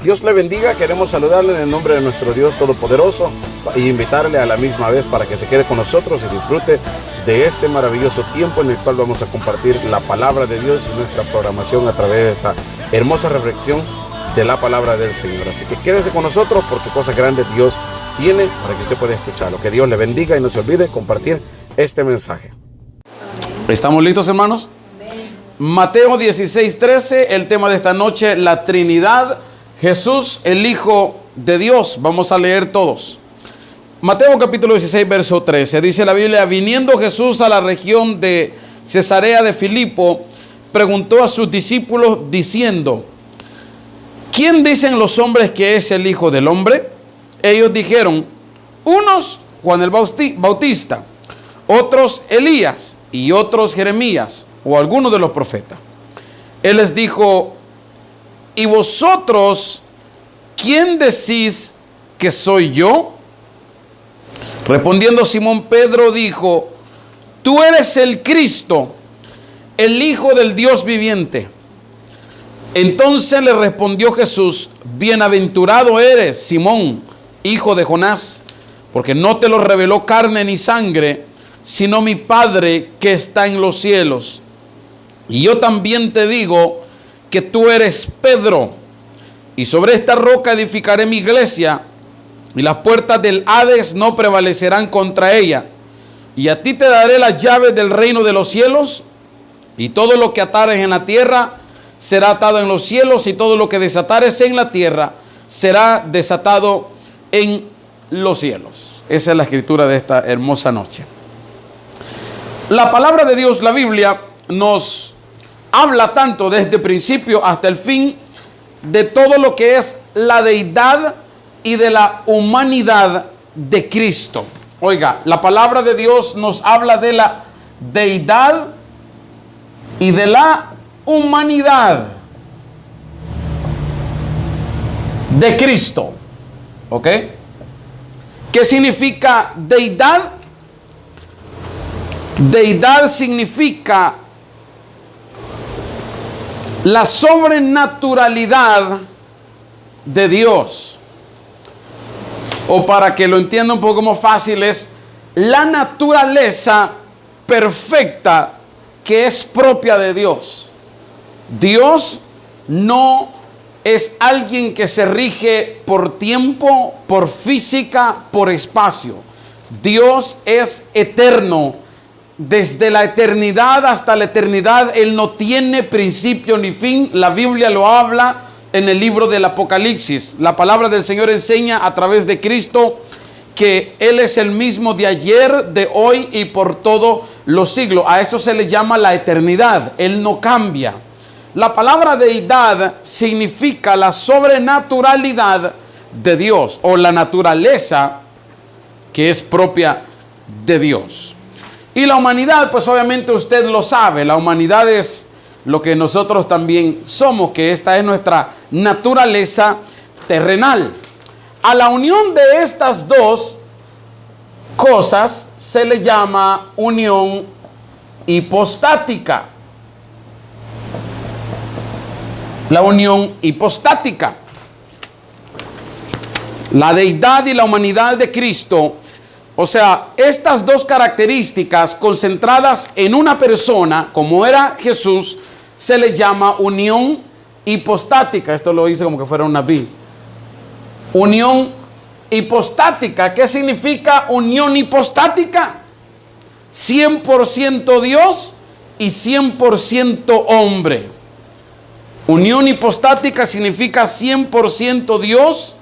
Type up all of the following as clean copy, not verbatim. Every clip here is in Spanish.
Dios le bendiga, queremos saludarle en el nombre de nuestro Dios Todopoderoso e invitarle a la misma vez para que se quede con nosotros y disfrute de este maravilloso tiempo en el cual vamos a compartir la palabra de Dios y nuestra programación a través de esta hermosa reflexión de la palabra del Señor. Así que quédese con nosotros porque cosas grandes Dios tiene para que usted pueda escucharlo. Que Dios le bendiga y no se olvide compartir este mensaje. ¿Estamos listos, hermanos? Mateo 16:13, el tema de esta noche, la Trinidad, Jesús, el Hijo de Dios. Vamos a leer todos. Mateo capítulo 16, verso 13, dice la Biblia: viniendo Jesús a la región de Cesarea de Filipo, preguntó a sus discípulos diciendo: ¿quién dicen los hombres que es el Hijo del Hombre? Ellos dijeron: unos Juan el Bautista, otros Elías y otros Jeremías o alguno de los profetas. Él les dijo: ¿y vosotros quién decís que soy yo? Respondiendo Simón Pedro dijo: tú eres el Cristo, el Hijo del Dios viviente. Entonces le respondió Jesús: bienaventurado eres, Simón, hijo de Jonás, porque no te lo reveló carne ni sangre, sino mi Padre que está en los cielos. Y yo también te digo que tú eres Pedro, y sobre esta roca edificaré mi iglesia, y las puertas del Hades no prevalecerán contra ella. Y a ti te daré las llaves del reino de los cielos, y todo lo que atares en la tierra será atado en los cielos, y todo lo que desatares en la tierra será desatado en los cielos. Esa es la escritura de esta hermosa noche. La palabra de Dios, la Biblia, nos habla tanto desde el principio hasta el fin de todo lo que es la deidad y de la humanidad de Cristo. Oiga, la palabra de Dios nos habla de la deidad y de la humanidad de Cristo. ¿Ok? ¿Qué significa deidad? Deidad significa la sobrenaturalidad de Dios. O para que lo entienda un poco más fácil, es la naturaleza perfecta que es propia de Dios. Dios no es alguien que se rige por tiempo, por física, por espacio. Dios es eterno. Desde la eternidad hasta la eternidad, Él no tiene principio ni fin. La Biblia lo habla en el libro del Apocalipsis. La palabra del Señor enseña a través de Cristo que Él es el mismo de ayer, de hoy y por todos los siglos. A eso se le llama la eternidad. Él no cambia. La palabra deidad significa la sobrenaturalidad de Dios, o la naturaleza que es propia de Dios. Y la humanidad, pues obviamente usted lo sabe, la humanidad es lo que nosotros también somos, que esta es nuestra naturaleza terrenal. A la unión de estas dos cosas se le llama unión hipostática. La unión hipostática. La deidad y la humanidad de Cristo. O sea, estas dos características concentradas en una persona, como era Jesús, se le llama unión hipostática. Esto lo hice como que fuera una B. Unión hipostática. ¿Qué significa unión hipostática? 100% Dios y 100% hombre. Unión hipostática significa 100% Dios,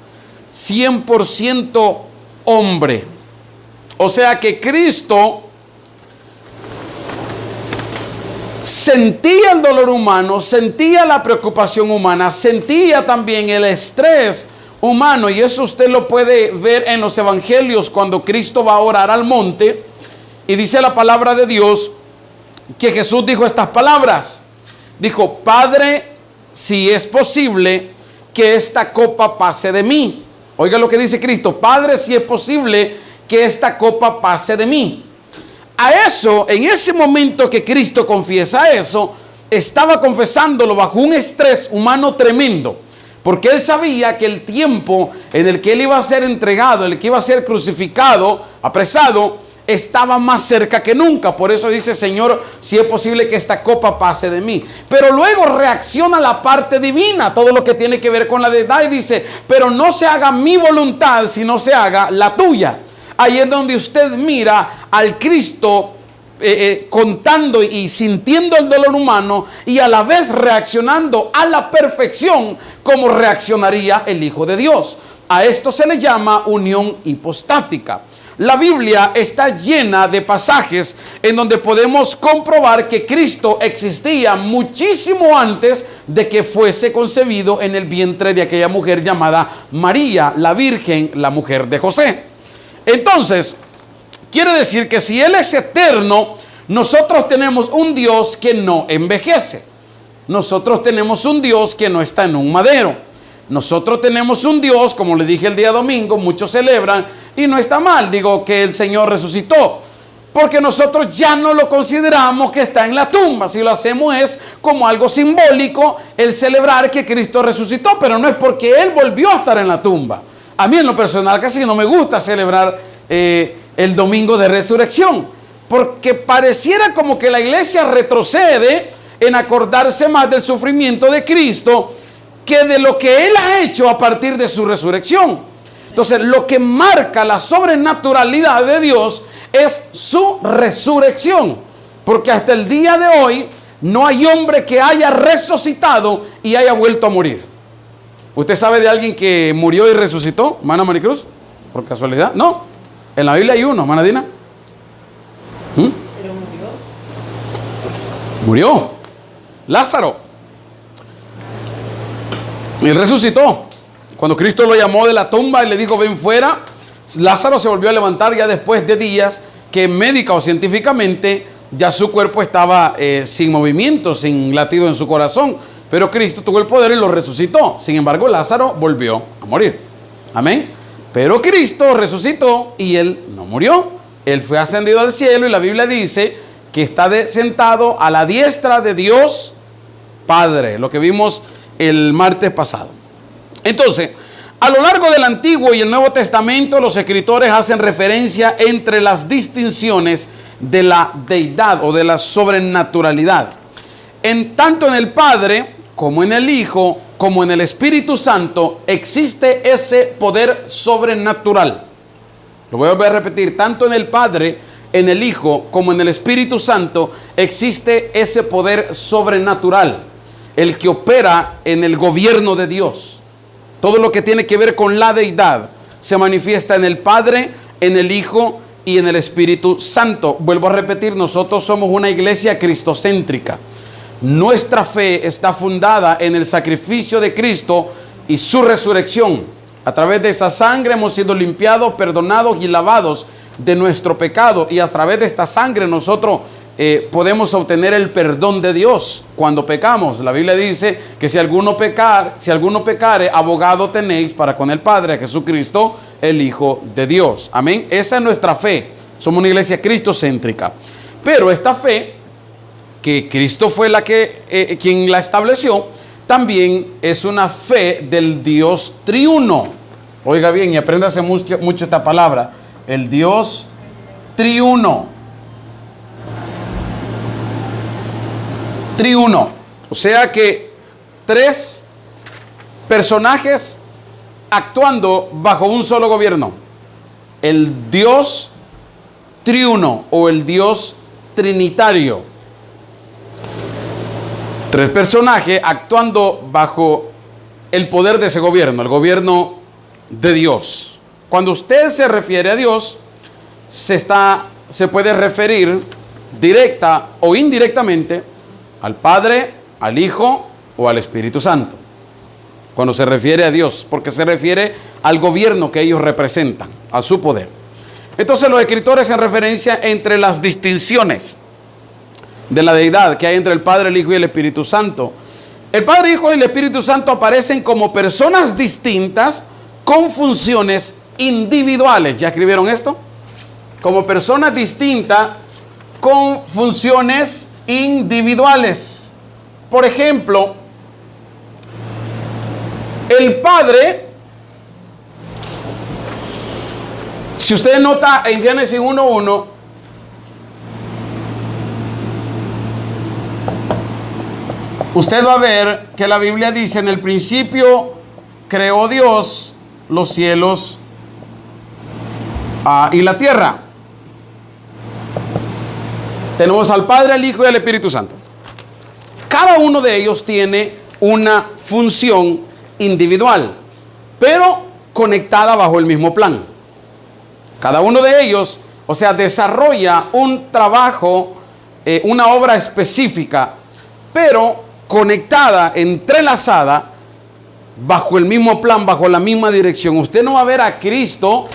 100% hombre. O sea que Cristo sentía el dolor humano, sentía la preocupación humana, sentía también el estrés humano. Y eso usted lo puede ver en los evangelios cuando Cristo va a orar al monte. Y dice la palabra de Dios que Jesús dijo estas palabras. Dijo: Padre, si es posible, que esta copa pase de mí. Oiga lo que dice Cristo: Padre, si es posible, que esta copa pase de mí. A eso, en ese momento que Cristo confiesa eso, estaba confesándolo bajo un estrés humano tremendo. porque él sabía que el tiempo en el que él iba a ser entregado, en el que iba a ser crucificado, apresado, estaba más cerca que nunca. Por eso dice: Señor, si es posible que esta copa pase de mí. Pero luego reacciona la parte divina, todo lo que tiene que ver con la deidad, y dice: pero no se haga mi voluntad, sino se haga la tuya. Ahí es donde usted mira al Cristo contando y sintiendo el dolor humano, y a la vez reaccionando a la perfección como reaccionaría el Hijo de Dios. A esto se le llama unión hipostática. La Biblia está llena de pasajes en donde podemos comprobar que Cristo existía muchísimo antes de que fuese concebido en el vientre de aquella mujer llamada María, la Virgen, la mujer de José. Entonces, quiere decir que si Él es eterno, nosotros tenemos un Dios que no envejece. Nosotros tenemos un Dios que no está en un madero. Nosotros tenemos un Dios, como le dije el día domingo, muchos celebran, y no está mal, digo, que el Señor resucitó, porque nosotros ya no lo consideramos que está en la tumba. Si lo hacemos es como algo simbólico el celebrar que Cristo resucitó, pero no es porque Él volvió a estar en la tumba. A mí en lo personal casi no me gusta celebrar el domingo de resurrección, porque pareciera como que la iglesia retrocede en acordarse más del sufrimiento de Cristo que de lo que Él ha hecho a partir de su resurrección. Entonces, lo que marca la sobrenaturalidad de Dios es su resurrección, porque hasta el día de hoy no hay hombre que haya resucitado y haya vuelto a morir. ¿Usted sabe de alguien que murió y resucitó, hermana Maricruz? ¿Por casualidad? No. En la Biblia hay uno, hermana Dina. Pero murió. Lázaro. Y resucitó. Cuando Cristo lo llamó de la tumba y le dijo: ven fuera, Lázaro se volvió a levantar ya después de días que médica o científicamente ya su cuerpo estaba sin movimiento, sin latido en su corazón. Pero Cristo tuvo el poder y lo resucitó. Sin embargo, Lázaro volvió a morir. Amén. Pero Cristo resucitó y Él no murió. Él fue ascendido al cielo, y la Biblia dice que está sentado a la diestra de Dios Padre. Lo que vimos el martes pasado. Entonces, a lo largo del Antiguo y el Nuevo Testamento, los escritores hacen referencia entre las distinciones de la deidad o de la sobrenaturalidad. Tanto en el Padre como en el Hijo, como en el Espíritu Santo, existe ese poder sobrenatural. Lo voy a volver a repetir: tanto en el Padre, en el Hijo, como en el Espíritu Santo, existe ese poder sobrenatural, el que opera en el gobierno de Dios. Todo lo que tiene que ver con la deidad se manifiesta en el Padre, en el Hijo y en el Espíritu Santo. Vuelvo a repetir: nosotros somos una iglesia cristocéntrica. Nuestra fe está fundada en el sacrificio de Cristo y su resurrección. A través de esa sangre hemos sido limpiados, perdonados y lavados de nuestro pecado. Y a través de esta sangre nosotros podemos obtener el perdón de Dios cuando pecamos. La Biblia dice que si alguno pecare, abogado tenéis para con el Padre, a Jesucristo, el Hijo de Dios. Amén. Esa es nuestra fe. Somos una iglesia cristocéntrica. Pero esta fe, que Cristo fue quien la estableció, también es una fe del Dios triuno. Oiga bien y apréndase mucho esta palabra: el Dios triuno. Triuno. O sea que tres personajes actuando bajo un solo gobierno. El Dios triuno o el Dios trinitario. Tres personajes actuando bajo el poder de ese gobierno, el gobierno de Dios. Cuando usted se refiere a Dios, se puede referir directa o indirectamente al Padre, al Hijo o al Espíritu Santo. Cuando se refiere a Dios, porque se refiere al gobierno que ellos representan, a su poder. Entonces los escritores hacen referencia entre las distinciones de la deidad que hay entre el Padre, el Hijo y el Espíritu Santo. El Padre, el Hijo y el Espíritu Santo aparecen como personas distintas con funciones individuales. ¿Ya escribieron esto? Como personas distintas con funciones individuales. Por ejemplo, El Padre, si usted nota en Génesis 1:1, usted va a ver que la Biblia dice: en el principio creó Dios los cielos y la tierra. Tenemos al Padre, al Hijo y al Espíritu Santo. Cada uno de ellos tiene una función individual, pero conectada bajo el mismo plan. Cada uno de ellos, o sea, desarrolla un trabajo, una obra específica, pero conectada, entrelazada, bajo el mismo plan, bajo la misma dirección. Usted no va a ver a Cristo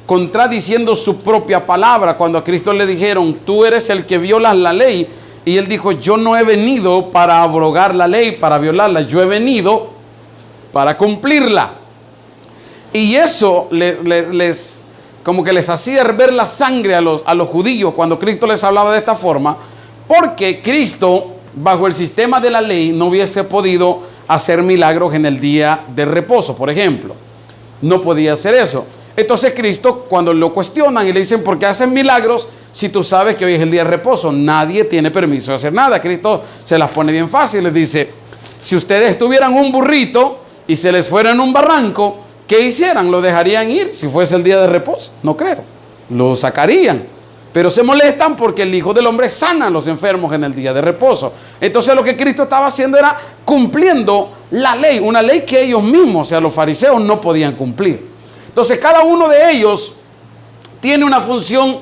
contradiciendo su propia palabra. Cuando a Cristo le dijeron: tú eres el que violas la ley, y él dijo: yo no he venido para abrogar la ley, para violarla, yo he venido para cumplirla. Y eso como que les hacía hervir la sangre a los judíos cuando Cristo les hablaba de esta forma, porque Cristo, bajo el sistema de la ley, no hubiese podido hacer milagros en el día de reposo, por ejemplo. No podía hacer eso. Entonces Cristo, cuando lo cuestionan y le dicen: ¿por qué haces milagros si tú sabes que hoy es el día de reposo? Nadie tiene permiso de hacer nada. Cristo se las pone bien fácil. Les dice: si ustedes tuvieran un burrito y se les fuera en un barranco, ¿qué hicieran? ¿Lo dejarían ir si fuese el día de reposo? No creo. Lo sacarían. Pero se molestan porque el Hijo del Hombre sana a los enfermos en el día de reposo. Entonces lo que Cristo estaba haciendo era cumpliendo la ley, una ley que ellos mismos, o sea, los fariseos, no podían cumplir. Entonces cada uno de ellos tiene una función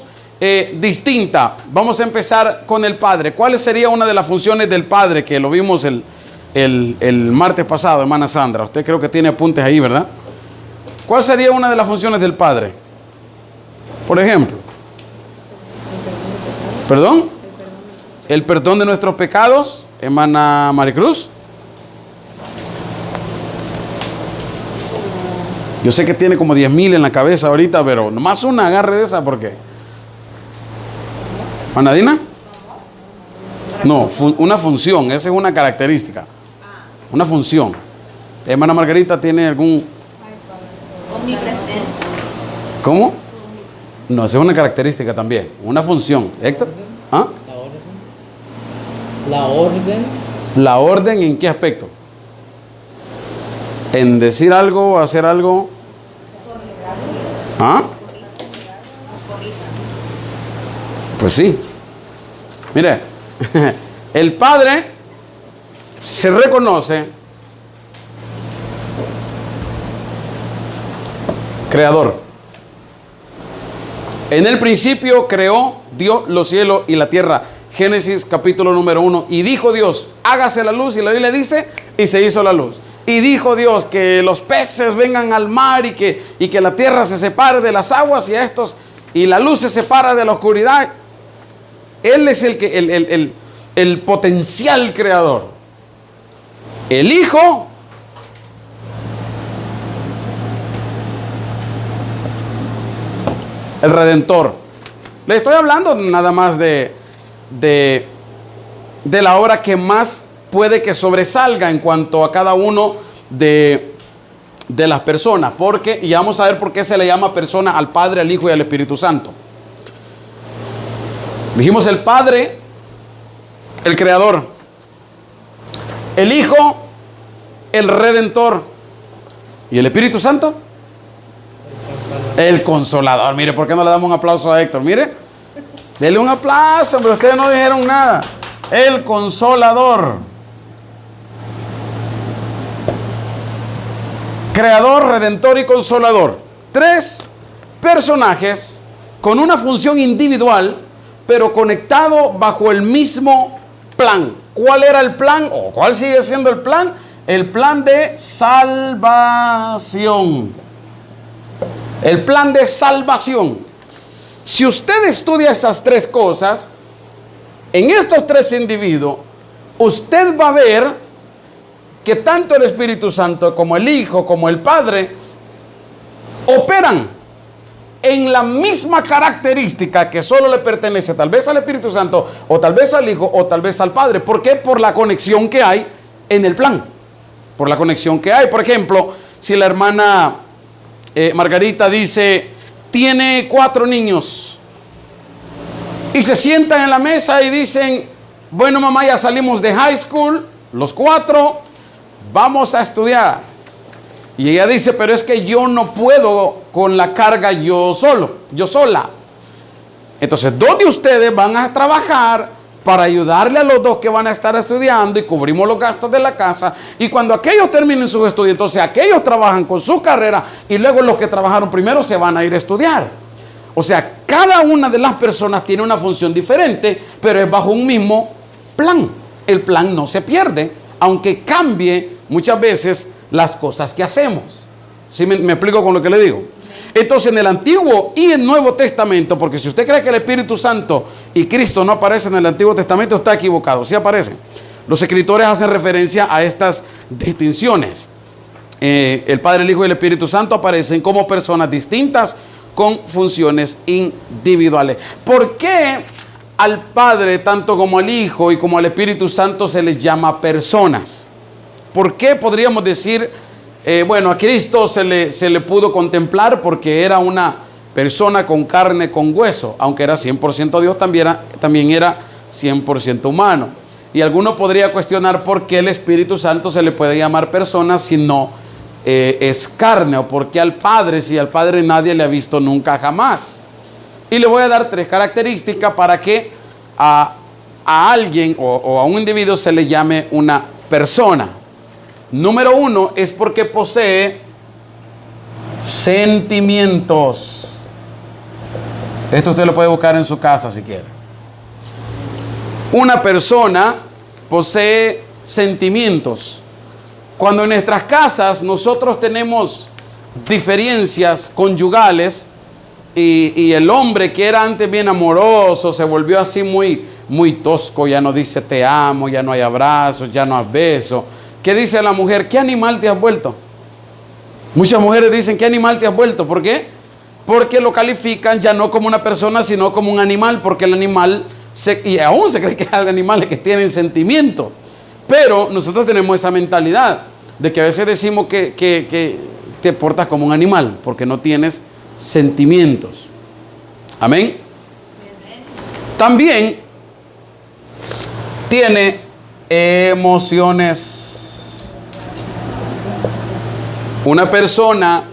distinta. Vamos a empezar con el Padre. ¿Cuál sería una de las funciones del Padre? Que lo vimos el martes pasado, hermana Sandra. Usted creo que tiene apuntes ahí, ¿verdad? ¿Cuál sería una de las funciones del Padre? Por ejemplo. ¿Perdón? El perdón de nuestros pecados, hermana Maricruz. Yo sé que tiene como 10,000 en la cabeza ahorita, pero nomás una agarre de esa, porque. ¿Manadina? No, una función, esa es una característica. Una función. Hermana Margarita tiene algún. Omnipresencia. ¿Cómo? No, esa es una característica también. Una función. ¿Héctor? ¿Ah? La orden. ¿La orden en qué aspecto? En decir algo, hacer algo. ¿Ah? Pues sí. Mire, el Padre se reconoce creador. En el principio creó Dios los cielos y la tierra. Génesis capítulo número 1. Y dijo Dios: hágase la luz. Y la Biblia dice: y se hizo la luz. Y dijo Dios: que los peces vengan al mar y que la tierra se separe de las aguas y la luz se separa de la oscuridad. Él es el potencial creador. El Hijo el Redentor. Le estoy hablando nada más de la obra que más puede que sobresalga en cuanto a cada uno de las personas, porque, y vamos a ver por qué se le llama persona al Padre, al Hijo y al Espíritu Santo. Dijimos el Padre, el Creador, el Hijo, el Redentor, y el Espíritu Santo, el Consolador. Mire, ¿por qué no le damos un aplauso a Héctor? Mire, denle un aplauso, pero ustedes no dijeron nada. El Consolador. Creador, Redentor y Consolador. 3 personajes con una función individual, pero conectado bajo el mismo plan. ¿Cuál era el plan? ¿O cuál sigue siendo el plan? El plan de salvación. El plan de salvación. Si usted estudia esas 3 cosas, en estos 3 individuos, usted va a ver que tanto el Espíritu Santo como el Hijo, como el Padre, operan en la misma característica que solo le pertenece tal vez al Espíritu Santo, o tal vez al Hijo, o tal vez al Padre. ¿Por qué? Por la conexión que hay en el plan. Por la conexión que hay. Por ejemplo, si la hermana Margarita dice, tiene 4 niños, y se sientan en la mesa y dicen, bueno mamá, ya salimos de high school, los 4, vamos a estudiar. Y ella dice, pero es que yo no puedo con la carga yo sola. Entonces 2 de ustedes van a trabajar para ayudarle a los 2 que van a estar estudiando y cubrimos los gastos de la casa. Y cuando aquellos terminen sus estudios, entonces aquellos trabajan con su carrera y luego los que trabajaron primero se van a ir a estudiar. O sea, cada una de las personas tiene una función diferente, pero es bajo un mismo plan. El plan no se pierde, aunque cambie muchas veces las cosas que hacemos. ¿Sí me explico con lo que le digo? Entonces, en el Antiguo y el Nuevo Testamento, porque si usted cree que el Espíritu Santo y Cristo no aparecen en el Antiguo Testamento, está equivocado. Sí aparecen. Los escritores hacen referencia a estas distinciones. El Padre, el Hijo y el Espíritu Santo aparecen como personas distintas con funciones individuales. ¿Por qué al Padre, tanto como al Hijo y como al Espíritu Santo, se les llama personas? ¿Por qué podríamos decir, bueno, a Cristo se le pudo contemplar porque era una persona con carne, con hueso, aunque era 100% Dios, también era 100% humano? Y alguno podría cuestionar por qué el Espíritu Santo se le puede llamar persona si no es carne, o por qué al Padre, si al Padre nadie le ha visto nunca jamás. Y le voy a dar 3 características para que a alguien o a un individuo se le llame una persona. Número 1 es porque posee sentimientos. Esto usted lo puede buscar en su casa si quiere. Una persona posee sentimientos. Cuando en nuestras casas nosotros tenemos diferencias conyugales y el hombre que era antes bien amoroso se volvió así muy tosco, ya no dice te amo, ya no hay abrazos, ya no hay besos. ¿Qué dice la mujer? ¿Qué animal te has vuelto? Muchas mujeres dicen, ¿qué animal te has vuelto? ¿Por qué? Porque lo califican ya no como una persona, sino como un animal, porque el animal, y aún se cree que hay animales que tienen sentimiento. Pero nosotros tenemos esa mentalidad de que a veces decimos que te portas como un animal, porque no tienes sentimientos. Amén. También tiene emociones. Una persona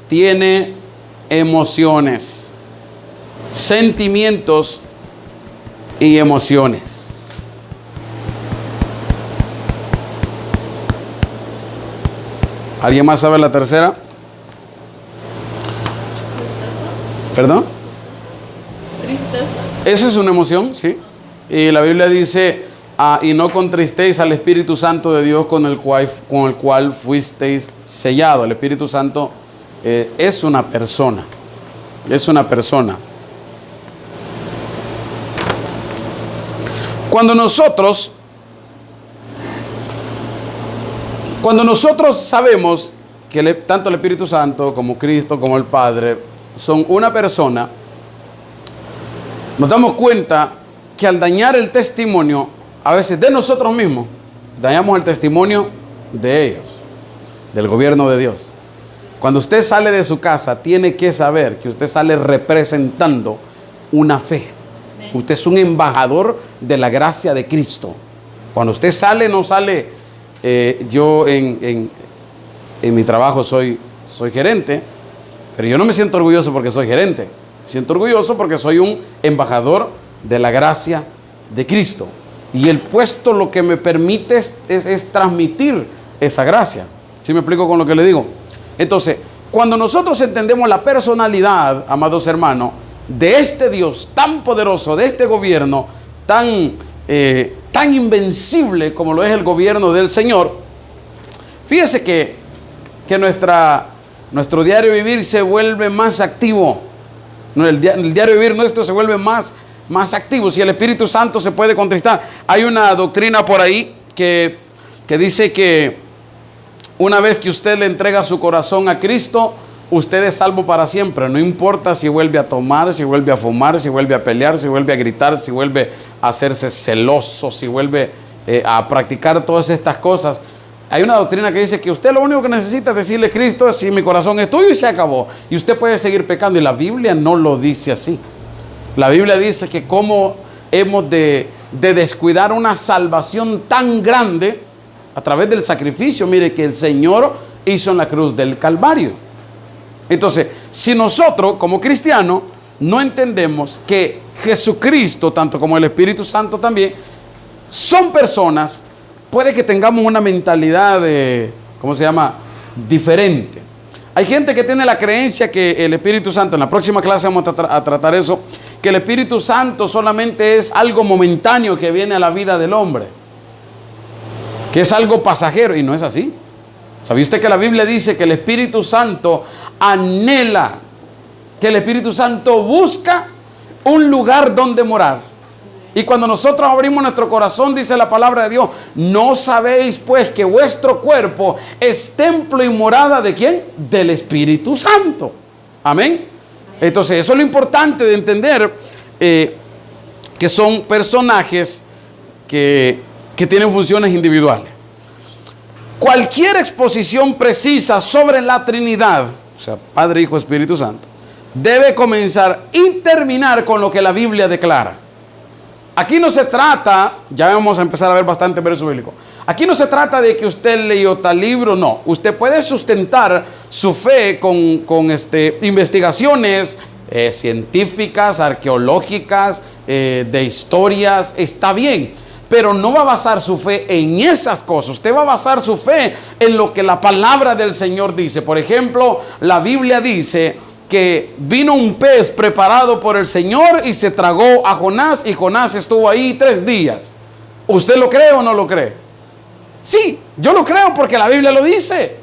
tiene emociones, sentimientos y emociones. ¿Alguien más sabe la tercera? ¿Perdón? Tristeza. Esa es una emoción, sí. Y la Biblia dice, y no contristéis al Espíritu Santo de Dios con el cual fuisteis sellados. El Espíritu Santo es una persona. Es una persona. Cuando nosotros sabemos que tanto el Espíritu Santo como Cristo como el Padre son una persona, nos damos cuenta que al dañar el testimonio, a veces de nosotros mismos, dañamos el testimonio de ellos, del gobierno de Dios. Cuando usted sale de su casa, tiene que saber que usted sale representando una fe. Usted es un embajador de la gracia de Cristo. Cuando usted sale, no sale, yo en mi trabajo soy gerente, pero yo no me siento orgulloso porque soy gerente. Me siento orgulloso porque soy un embajador de la gracia de Cristo. Y el puesto lo que me permite es transmitir esa gracia. ¿Sí me explico con lo que le digo? Entonces, cuando nosotros entendemos la personalidad, amados hermanos, de este Dios tan poderoso, de este gobierno tan invencible como lo es el gobierno del Señor, fíjese que nuestro diario vivir se vuelve más activo. El diario vivir nuestro se vuelve más activo. Si el Espíritu Santo se puede contristar. Hay una doctrina por ahí que dice que una vez que usted le entrega su corazón a Cristo, usted es salvo para siempre. No importa si vuelve a tomar, si vuelve a fumar, si vuelve a pelear, si vuelve a gritar, si vuelve a hacerse celoso, si vuelve a practicar todas estas cosas. Hay una doctrina que dice que usted lo único que necesita es decirle: Cristo, si mi corazón es tuyo, y se acabó. Y usted puede seguir pecando. Y la Biblia no lo dice así. La Biblia dice que cómo hemos de descuidar una salvación tan grande a través del sacrificio, mire, que el Señor hizo en la cruz del Calvario. Entonces, si nosotros como cristianos no entendemos que Jesucristo, tanto como el Espíritu Santo también, son personas, puede que tengamos una mentalidad diferente. Hay gente que tiene la creencia que el Espíritu Santo, en la próxima clase vamos a tratar eso, que el Espíritu Santo solamente es algo momentáneo que viene a la vida del hombre, que es algo pasajero, y no es así. ¿Sabía usted que la Biblia dice que el Espíritu Santo anhela, que el Espíritu Santo busca un lugar donde morar? Y cuando nosotros abrimos nuestro corazón, dice la palabra de Dios: ¿no sabéis pues que vuestro cuerpo es templo y morada de quién? Del Espíritu Santo. Amén. Entonces eso es lo importante de entender, que son personajes que tienen funciones individuales. Cualquier exposición precisa sobre la Trinidad, o sea, Padre, Hijo, Espíritu Santo, debe comenzar y terminar con lo que la Biblia declara. Aquí no se trata, ya vamos a empezar a ver bastante verso bíblico. Aquí no se trata de que usted leyó tal libro, no. Usted puede sustentar su fe con investigaciones científicas, arqueológicas, de historias, está bien. Pero no va a basar su fe en esas cosas. Usted va a basar su fe en lo que la palabra del Señor dice. Por ejemplo, la Biblia dice que vino un pez preparado por el Señor y se tragó a Jonás, y Jonás estuvo ahí 3 días. ¿Usted lo cree o no lo cree? Sí, yo lo creo porque la Biblia lo dice.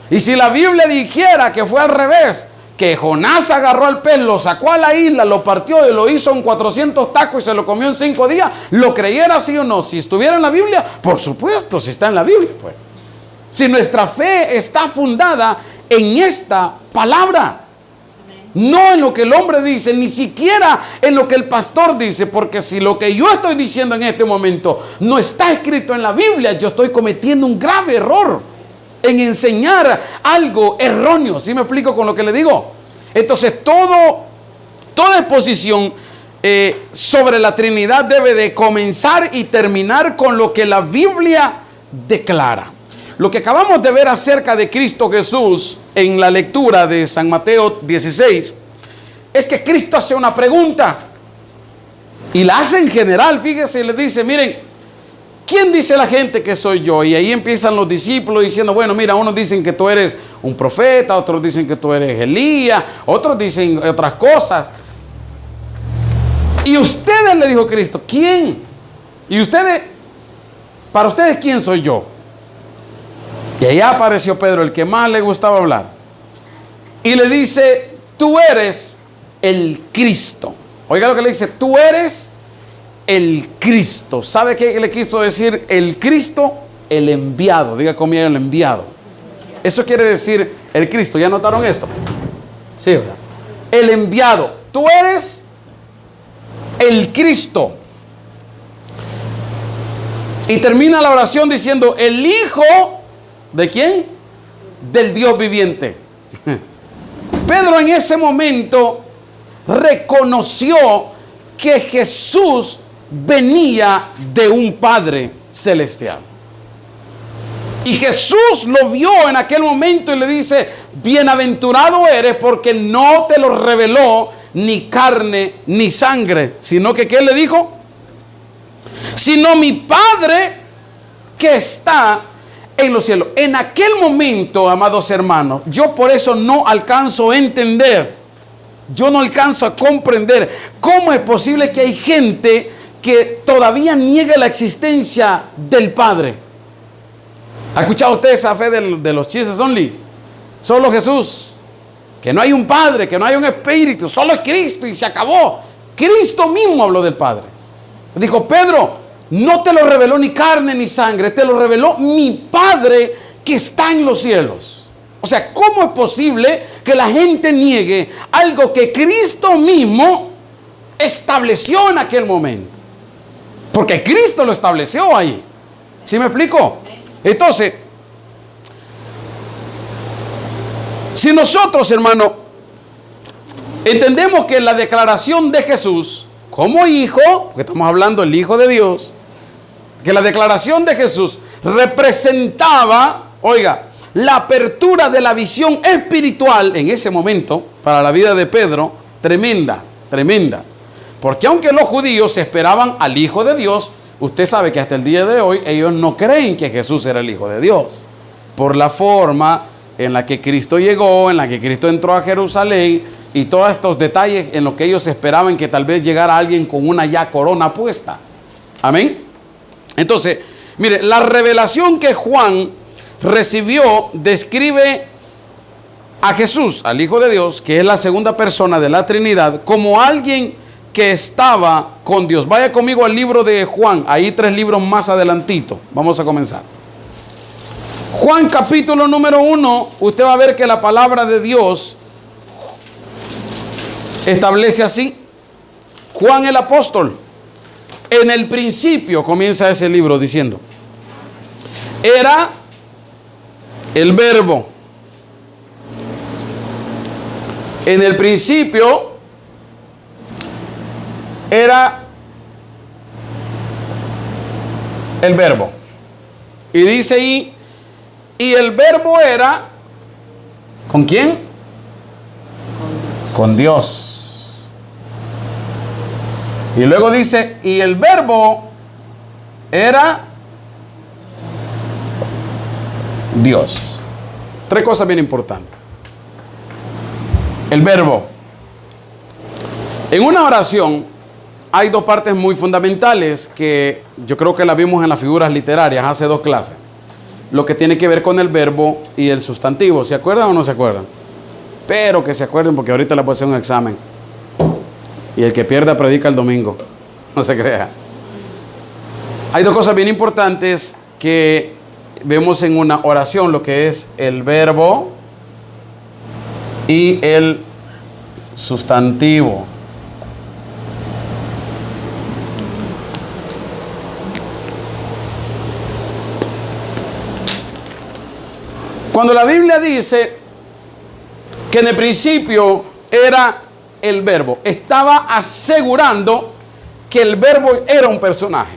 Y si la Biblia dijera que fue al revés, que Jonás agarró al pez, lo sacó a la isla, lo partió y lo hizo en 400 tacos y se lo comió en 5 días, ¿lo creyera sí o no? Si estuviera en la Biblia, por supuesto, si está en la Biblia, pues. Si nuestra fe está fundada en esta palabra, no en lo que el hombre dice, ni siquiera en lo que el pastor dice, porque si lo que yo estoy diciendo en este momento no está escrito en la Biblia, yo estoy cometiendo un grave error en enseñar algo erróneo. ¿Sí me explico con lo que le digo? Entonces toda exposición sobre la Trinidad debe de comenzar y terminar con lo que la Biblia declara. Lo que acabamos de ver acerca de Cristo Jesús en la lectura de San Mateo 16 es que Cristo hace una pregunta y la hace en general. Fíjese, y le dice: miren, ¿quién dice la gente que soy yo? Y ahí empiezan los discípulos diciendo: bueno, mira, unos dicen que tú eres un profeta, otros dicen que tú eres Elías, otros dicen otras cosas. Y ustedes, le dijo Cristo, ¿quién? Y ustedes, para ustedes, ¿quién soy yo? Y ahí apareció Pedro, el que más le gustaba hablar, y le dice: tú eres el Cristo. Oiga lo que le dice: tú eres el Cristo. ¿Sabe qué le quiso decir el Cristo? El enviado. Diga conmigo: el enviado. Eso quiere decir el Cristo. ¿Ya notaron esto? Sí, ¿verdad? El enviado. Tú eres el Cristo. Y termina la oración diciendo: el Hijo ¿de quién? Del Dios viviente. Pedro en ese momento reconoció que Jesús venía de un Padre celestial. Y Jesús lo vio en aquel momento y le dice: bienaventurado eres, porque no te lo reveló ni carne ni sangre, sino que ¿qué le dijo? Sino mi Padre que está en los cielos. En aquel momento, amados hermanos, yo por eso no alcanzo a entender, yo no alcanzo a comprender cómo es posible que hay gente que todavía niegue la existencia del Padre. ¿Ha escuchado usted esa fe de los Jesus only? Solo Jesús, que no hay un Padre, que no hay un Espíritu, solo es Cristo y se acabó. Cristo mismo habló del Padre. Dijo: Pedro, no te lo reveló ni carne ni sangre, te lo reveló mi Padre que está en los cielos. O sea, ¿cómo es posible que la gente niegue algo que Cristo mismo estableció en aquel momento? Porque Cristo lo estableció ahí. ¿Sí me explico? Entonces, si nosotros, hermano, entendemos que la declaración de Jesús como hijo, porque estamos hablando del Hijo de Dios, que la declaración de Jesús representaba, oiga, la apertura de la visión espiritual en ese momento para la vida de Pedro, tremenda, tremenda. Porque aunque los judíos esperaban al Hijo de Dios, usted sabe que hasta el día de hoy ellos no creen que Jesús era el Hijo de Dios. Por la forma en la que Cristo llegó, en la que Cristo entró a Jerusalén y todos estos detalles en los que ellos esperaban que tal vez llegara alguien con una ya corona puesta. Amén. Entonces, mire, la revelación que Juan recibió describe a Jesús, al Hijo de Dios, que es la segunda persona de la Trinidad, como alguien que estaba con Dios. Vaya conmigo al libro de Juan, ahí 3 libros más adelantito. Vamos a comenzar. Juan capítulo número 1, usted va a ver que la palabra de Dios establece así. Juan el apóstol, en el principio, comienza ese libro diciendo, era el verbo. En el principio era el verbo. Y dice ahí, y el verbo era, ¿con quién? Con Dios. Y luego dice, y el verbo era Dios. 3 cosas bien importantes. El verbo. En una oración hay 2 partes muy fundamentales que yo creo que las vimos en las figuras literarias hace 2 clases. Lo que tiene que ver con el verbo y el sustantivo. ¿Se acuerdan o no se acuerdan? Pero que se acuerden porque ahorita les voy a hacer un examen. Y el que pierda predica el domingo. No se crea. Hay 2 cosas bien importantes que vemos en una oración. Lo que es el verbo y el sustantivo. Cuando la Biblia dice que en el principio era el verbo, estaba asegurando que el verbo era un personaje.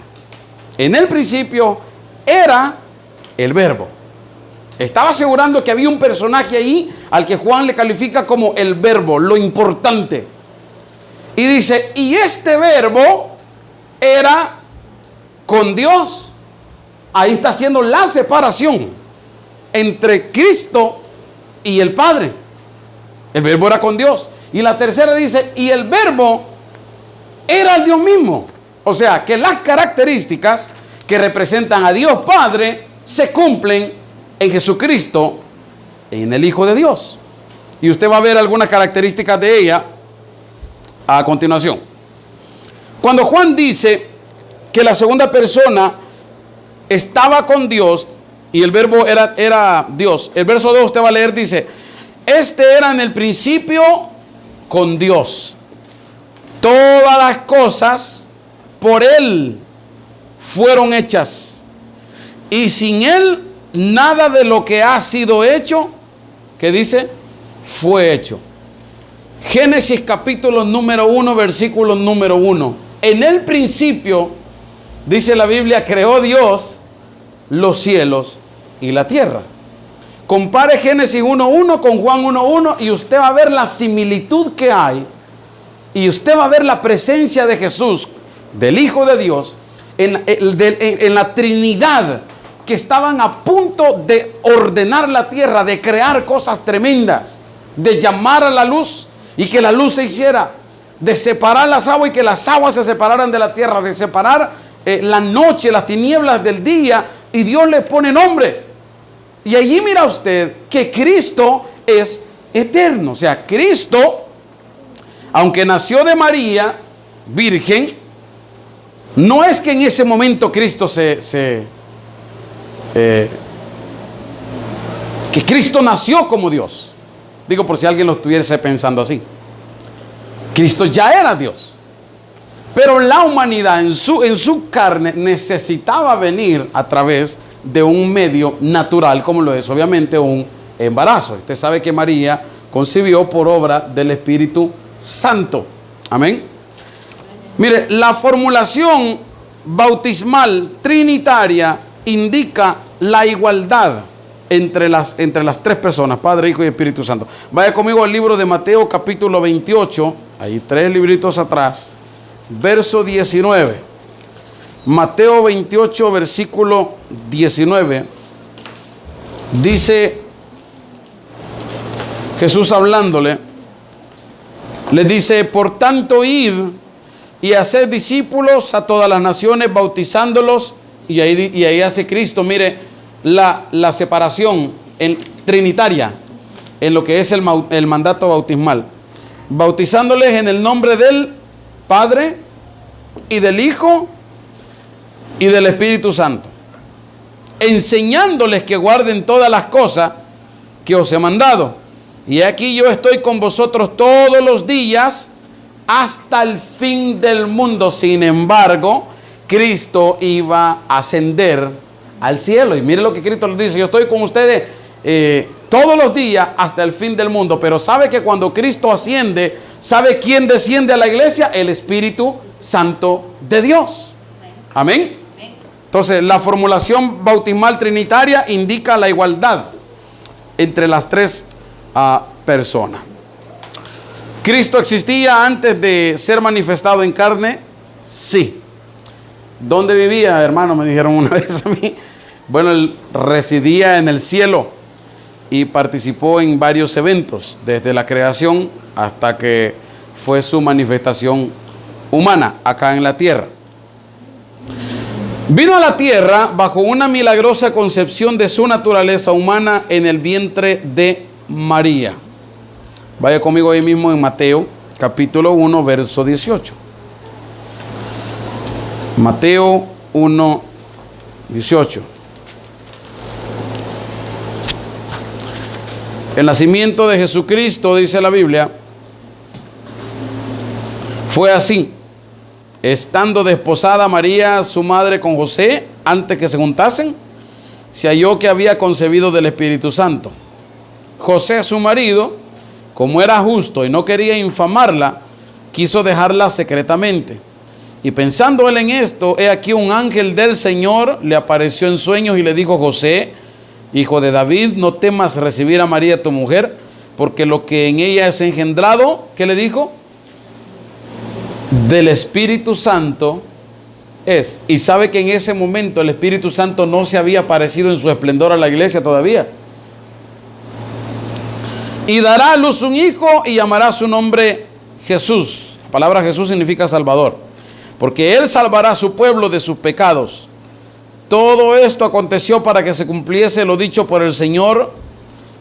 En el principio era el verbo. Estaba asegurando que había un personaje ahí al que Juan le califica como el verbo, lo importante. Y dice, y este verbo era con Dios. Ahí está haciendo la separación entre Cristo y el Padre. El verbo era con Dios. Y la tercera dice, y el verbo era el Dios mismo. O sea, que las características que representan a Dios Padre se cumplen en Jesucristo, en el Hijo de Dios. Y usted va a ver algunas características de ella a continuación. Cuando Juan dice que la segunda persona estaba con Dios y el verbo era Dios, el verso 2 usted va a leer, dice, este era en el principio con Dios. Todas las cosas por Él fueron hechas. Y sin Él, nada de lo que ha sido hecho, ¿qué dice? Fue hecho. Génesis capítulo número 1, versículo número 1. En el principio, dice la Biblia, creó Dios los cielos y la tierra. Compare Génesis 1.1 con Juan 1.1 y usted va a ver la similitud que hay. Y usted va a ver la presencia de Jesús, del Hijo de Dios, en la Trinidad, que estaban a punto de ordenar la tierra, de crear cosas tremendas, de llamar a la luz y que la luz se hiciera, de separar las aguas y que las aguas se separaran de la tierra, de separar la noche, las tinieblas del día, y Dios le pone nombre. Y allí mira usted que Cristo es eterno. O sea, Cristo, aunque nació de María, virgen, no es que en ese momento Cristo que Cristo nació como Dios. Digo por si alguien lo estuviese pensando así. Cristo ya era Dios. Pero la humanidad en su carne necesitaba venir a través de un medio natural, como lo es obviamente un embarazo. Usted sabe que María concibió por obra del Espíritu Santo. Amén. Mire, la formulación bautismal trinitaria indica la igualdad entre las tres personas, Padre, Hijo y Espíritu Santo. Vaya conmigo al libro de Mateo capítulo 28, ahí 3 libritos atrás, verso 19. Mateo 28, versículo 19. Dice Jesús hablándole, le dice: por tanto, id y haced discípulos a todas las naciones, bautizándolos. Y ahí hace Cristo, mire, la separación trinitaria en lo que es el mandato bautismal. Bautizándoles en el nombre del Padre y del Hijo y del Espíritu Santo, enseñándoles que guarden todas las cosas que os he mandado. Y aquí yo estoy con vosotros todos los días hasta el fin del mundo. Sin embargo, Cristo iba a ascender al cielo. Y mire lo que Cristo les dice: yo estoy con ustedes todos los días hasta el fin del mundo. Pero sabe que cuando Cristo asciende, ¿sabe quién desciende a la iglesia? El Espíritu Santo de Dios. Amén. Entonces, la formulación bautismal trinitaria indica la igualdad entre las tres personas. ¿Cristo existía antes de ser manifestado en carne? Sí. ¿Dónde vivía, hermano? Me dijeron una vez a mí. Bueno, él residía en el cielo y participó en varios eventos, desde la creación hasta que fue su manifestación humana acá en la tierra. Vino a la tierra bajo una milagrosa concepción de su naturaleza humana en el vientre de María. Vaya conmigo ahí mismo en Mateo, capítulo 1, verso 18. Mateo 1, 18. El nacimiento de Jesucristo, dice la Biblia, fue así. Estando desposada María, su madre, con José, antes que se juntasen, se halló que había concebido del Espíritu Santo. José, su marido, como era justo y no quería infamarla, quiso dejarla secretamente. Y pensando él en esto, he aquí un ángel del Señor le apareció en sueños y le dijo: José, hijo de David, no temas recibir a María tu mujer, porque lo que en ella es engendrado, ¿qué le dijo? Del Espíritu Santo es. Y sabe que en ese momento el Espíritu Santo no se había aparecido en su esplendor a la iglesia todavía. Y dará a luz un hijo y llamará su nombre Jesús. La palabra Jesús significa Salvador, porque él salvará a su pueblo de sus pecados. Todo esto aconteció para que se cumpliese lo dicho por el Señor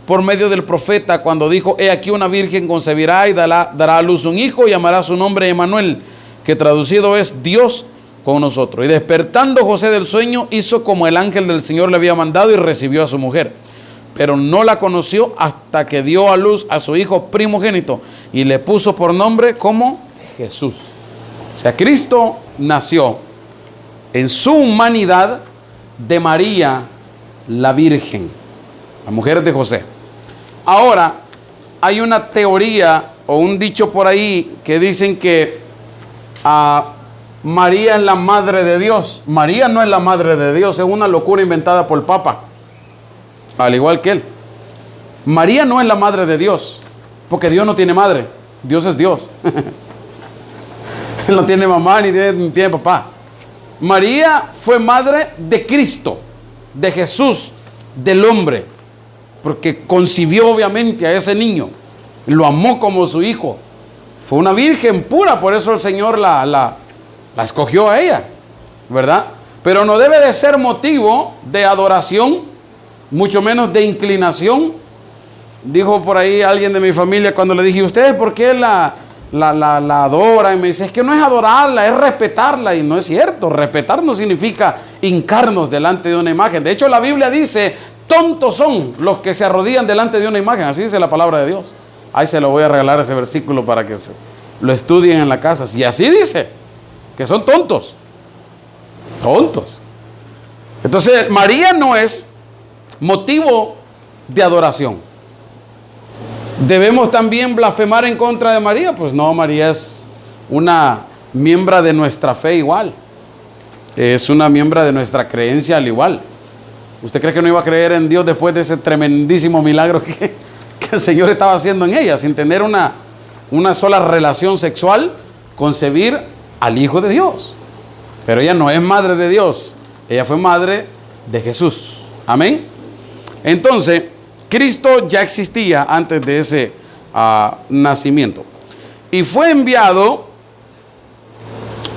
por medio del profeta, cuando dijo: he aquí una virgen concebirá y dará a luz un hijo y llamará su nombre Emmanuel, que traducido es Dios con nosotros. Y despertando José del sueño, hizo como el ángel del Señor le había mandado y recibió a su mujer. Pero no la conoció hasta que dio a luz a su hijo primogénito y le puso por nombre como Jesús. O sea, Cristo nació en su humanidad de María, la Virgen, la mujer de José. Ahora, hay una teoría o un dicho por ahí que dicen que María es la madre de Dios. María no es la madre de Dios, es una locura inventada por el Papa, al igual que él. María no es la madre de Dios, porque Dios no tiene madre, Dios es Dios. Él no tiene mamá ni tiene papá. María fue madre de Cristo, de Jesús, del hombre, porque concibió obviamente a ese niño, lo amó como su hijo. Fue una virgen pura, por eso el Señor la escogió a ella, ¿verdad? Pero no debe de ser motivo de adoración, mucho menos de inclinación. Dijo por ahí alguien de mi familia cuando le dije: ¿ustedes por qué la adoran? Y me dice: es que no es adorarla, es respetarla. Y no es cierto. Respetar no significa hincarnos delante de una imagen. De hecho, la Biblia dice: tontos son los que se arrodillan delante de una imagen. Así dice la palabra de Dios. Ahí se lo voy a regalar ese versículo para que lo estudien en la casa. Y así dice, que son tontos. Tontos. Entonces, María no es motivo de adoración. ¿Debemos también blasfemar en contra de María? Pues no, María es una miembro de nuestra fe igual. Es una miembro de nuestra creencia al igual. ¿Usted cree que no iba a creer en Dios después de ese tremendísimo milagro que el Señor estaba haciendo en ella? Sin tener una sola relación sexual, concebir al Hijo de Dios. Pero ella no es madre de Dios. Ella fue madre de Jesús. Amén. Entonces, Cristo ya existía antes de ese nacimiento. Y fue enviado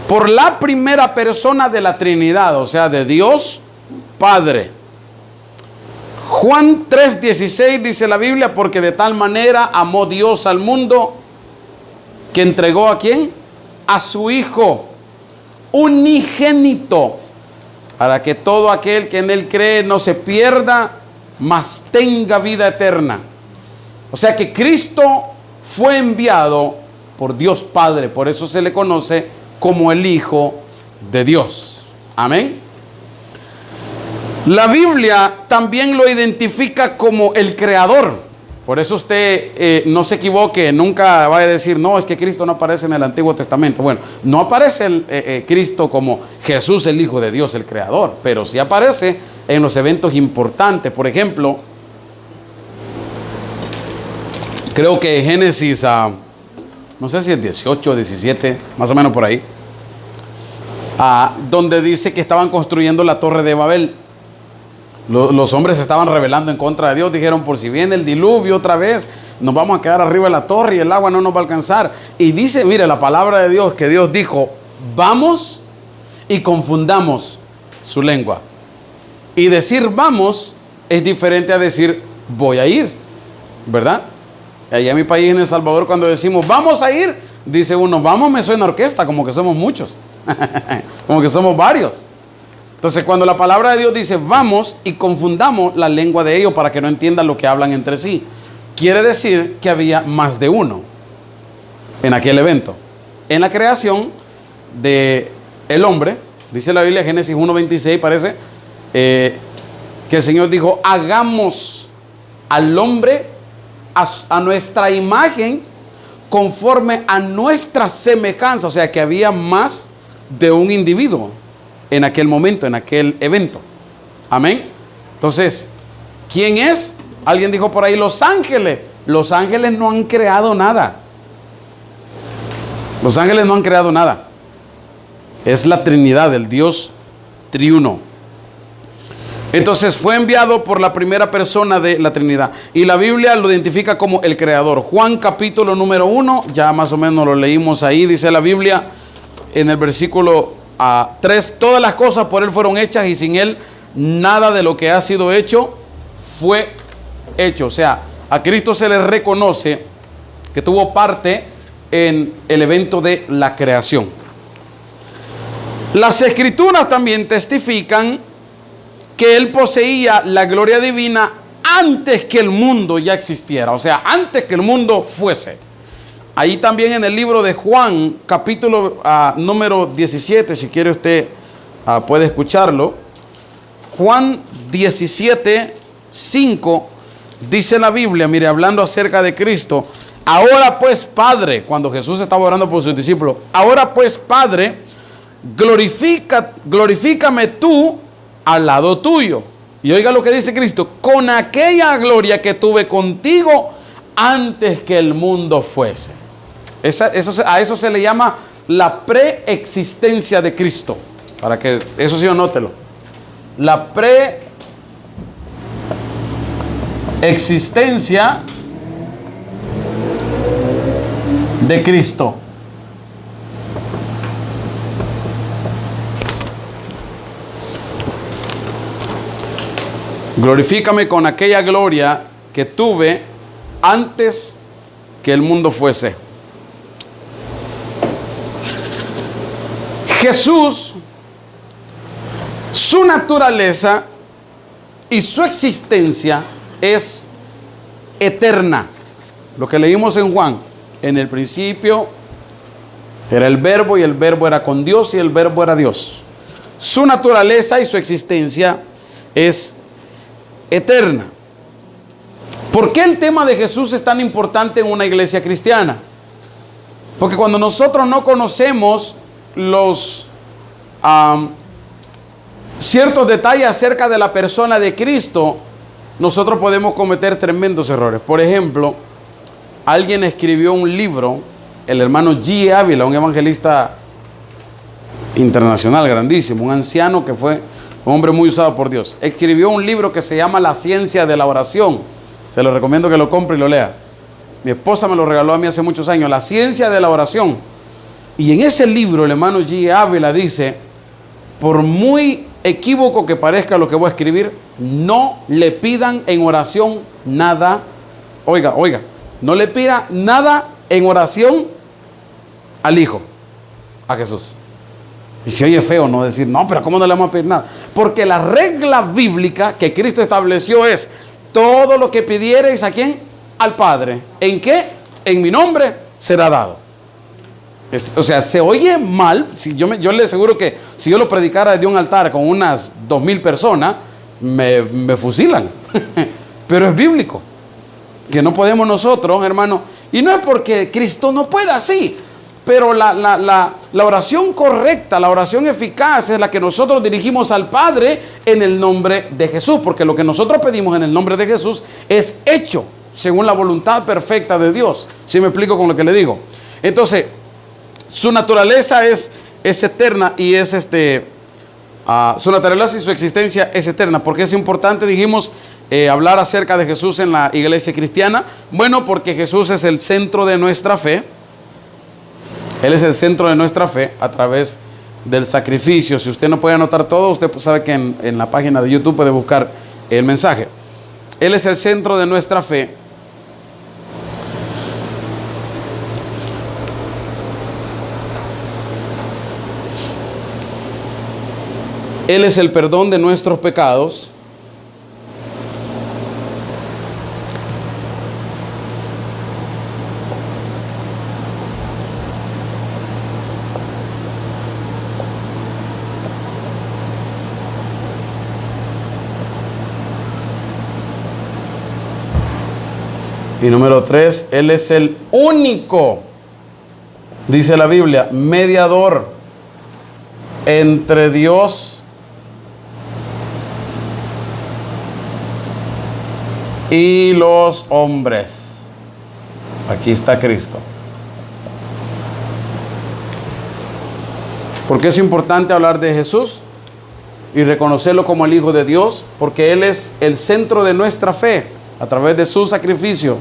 por la primera persona de la Trinidad, o sea, de Dios Padre. Juan 3:16 dice la Biblia, porque de tal manera amó Dios al mundo, que entregó ¿a quién? A su Hijo unigénito, para que todo aquel que en Él cree no se pierda, mas tenga vida eterna. O sea que Cristo fue enviado por Dios Padre, por eso se le conoce como el Hijo de Dios. Amén. La Biblia también lo identifica como el Creador. Por eso usted no se equivoque, nunca vaya a decir, no, es que Cristo no aparece en el Antiguo Testamento. Bueno, no aparece Cristo como Jesús, el Hijo de Dios, el Creador, pero sí aparece en los eventos importantes. Por ejemplo, creo que Génesis, no sé si es 18 o 17, más o menos por ahí, donde dice que estaban construyendo la Torre de Babel. Los hombres se estaban rebelando en contra de Dios. Dijeron, por si viene el diluvio otra vez, nos vamos a quedar arriba de la torre y el agua no nos va a alcanzar. Y dice, mire, la palabra de Dios, que Dios dijo, vamos y confundamos su lengua. Y decir vamos es diferente a decir voy a ir, ¿verdad? Allá en mi país, en El Salvador, cuando decimos vamos a ir, dice uno, vamos me suena orquesta, como que somos muchos, como que somos varios. Entonces, cuando la palabra de Dios dice vamos y confundamos la lengua de ellos para que no entiendan lo que hablan entre sí, quiere decir que había más de uno en aquel evento. En la creación de el hombre, dice la Biblia, Génesis 1:26 parece, que el Señor dijo, hagamos al hombre a nuestra imagen, conforme a nuestra semejanza. O sea que había más de un individuo en aquel momento, en aquel evento. Amén. Entonces, ¿quién es? Alguien dijo por ahí, los ángeles. Los ángeles no han creado nada. Los ángeles no han creado nada. Es la Trinidad, el Dios triuno. Entonces fue enviado por la primera persona de la Trinidad. Y la Biblia lo identifica como el Creador. Juan capítulo número 1, ya más o menos lo leímos ahí, dice la Biblia en el versículo 3, todas las cosas por Él fueron hechas y sin Él nada de lo que ha sido hecho fue hecho. O sea, a Cristo se le reconoce que tuvo parte en el evento de la creación. Las Escrituras también testifican que Él poseía la gloria divina antes que el mundo ya existiera, o sea, antes que el mundo fuese. Ahí también en el libro de Juan, capítulo número 17, si quiere usted puede escucharlo. Juan 17, 5, dice la Biblia, mire, hablando acerca de Cristo, ahora pues Padre, cuando Jesús estaba orando por sus discípulos, ahora pues Padre, glorifícame tú al lado tuyo. Y oiga lo que dice Cristo, con aquella gloria que tuve contigo antes que el mundo fuese. A eso se le llama la preexistencia de Cristo. Para que eso sí, anótelo. La preexistencia de Cristo. Glorifícame con aquella gloria que tuve antes que el mundo fuese. Jesús, su naturaleza y su existencia es eterna. Lo que leímos en Juan, en el principio era el verbo y el verbo era con Dios y el verbo era Dios. Su naturaleza y su existencia es eterna. ¿Por qué el tema de Jesús es tan importante en una iglesia cristiana? Porque cuando nosotros no conocemos los ciertos detalles acerca de la persona de Cristo, nosotros podemos cometer tremendos errores. Por ejemplo, alguien escribió un libro, el hermano G. Ávila, un evangelista internacional grandísimo, un anciano que fue un hombre muy usado por Dios. Escribió un libro que se llama La ciencia de la oración. Se lo recomiendo que lo compre y lo lea. Mi esposa me lo regaló a mí hace muchos años, La ciencia de la oración. Y en ese libro el hermano G. Ávila dice, por muy equívoco que parezca lo que voy a escribir, no le pidan en oración nada. Oiga, no le pida nada en oración al Hijo, a Jesús. Y se oye feo no decir, no, pero ¿cómo no le vamos a pedir nada? Porque la regla bíblica que Cristo estableció es, todo lo que pidiereis, ¿a quién? Al Padre. ¿En qué? En mi nombre será dado. O sea, se oye mal. Si yo le aseguro que si yo lo predicara desde un altar con unas 2000 personas, me fusilan. Pero es bíblico. Que no podemos nosotros, hermano. Y no es porque Cristo no pueda, sí. Pero la oración correcta, la oración eficaz es la que nosotros dirigimos al Padre en el nombre de Jesús. Porque lo que nosotros pedimos en el nombre de Jesús es hecho según la voluntad perfecta de Dios. ¿Sí me explico con lo que le digo? Entonces, su naturaleza es eterna y es su naturaleza y su existencia es eterna. ¿Por qué es importante, dijimos, hablar acerca de Jesús en la iglesia cristiana? Bueno, porque Jesús es el centro de nuestra fe. Él es el centro de nuestra fe a través del sacrificio. Si usted no puede anotar todo, usted sabe que en la página de YouTube puede buscar el mensaje. Él es el centro de nuestra fe. Él es el perdón de nuestros pecados. Y número 3, Él es el único, dice la Biblia, mediador entre Dios y los hombres. Aquí está Cristo. ¿Por qué es importante hablar de Jesús y reconocerlo como el Hijo de Dios? Porque Él es el centro de nuestra fe a través de su sacrificio.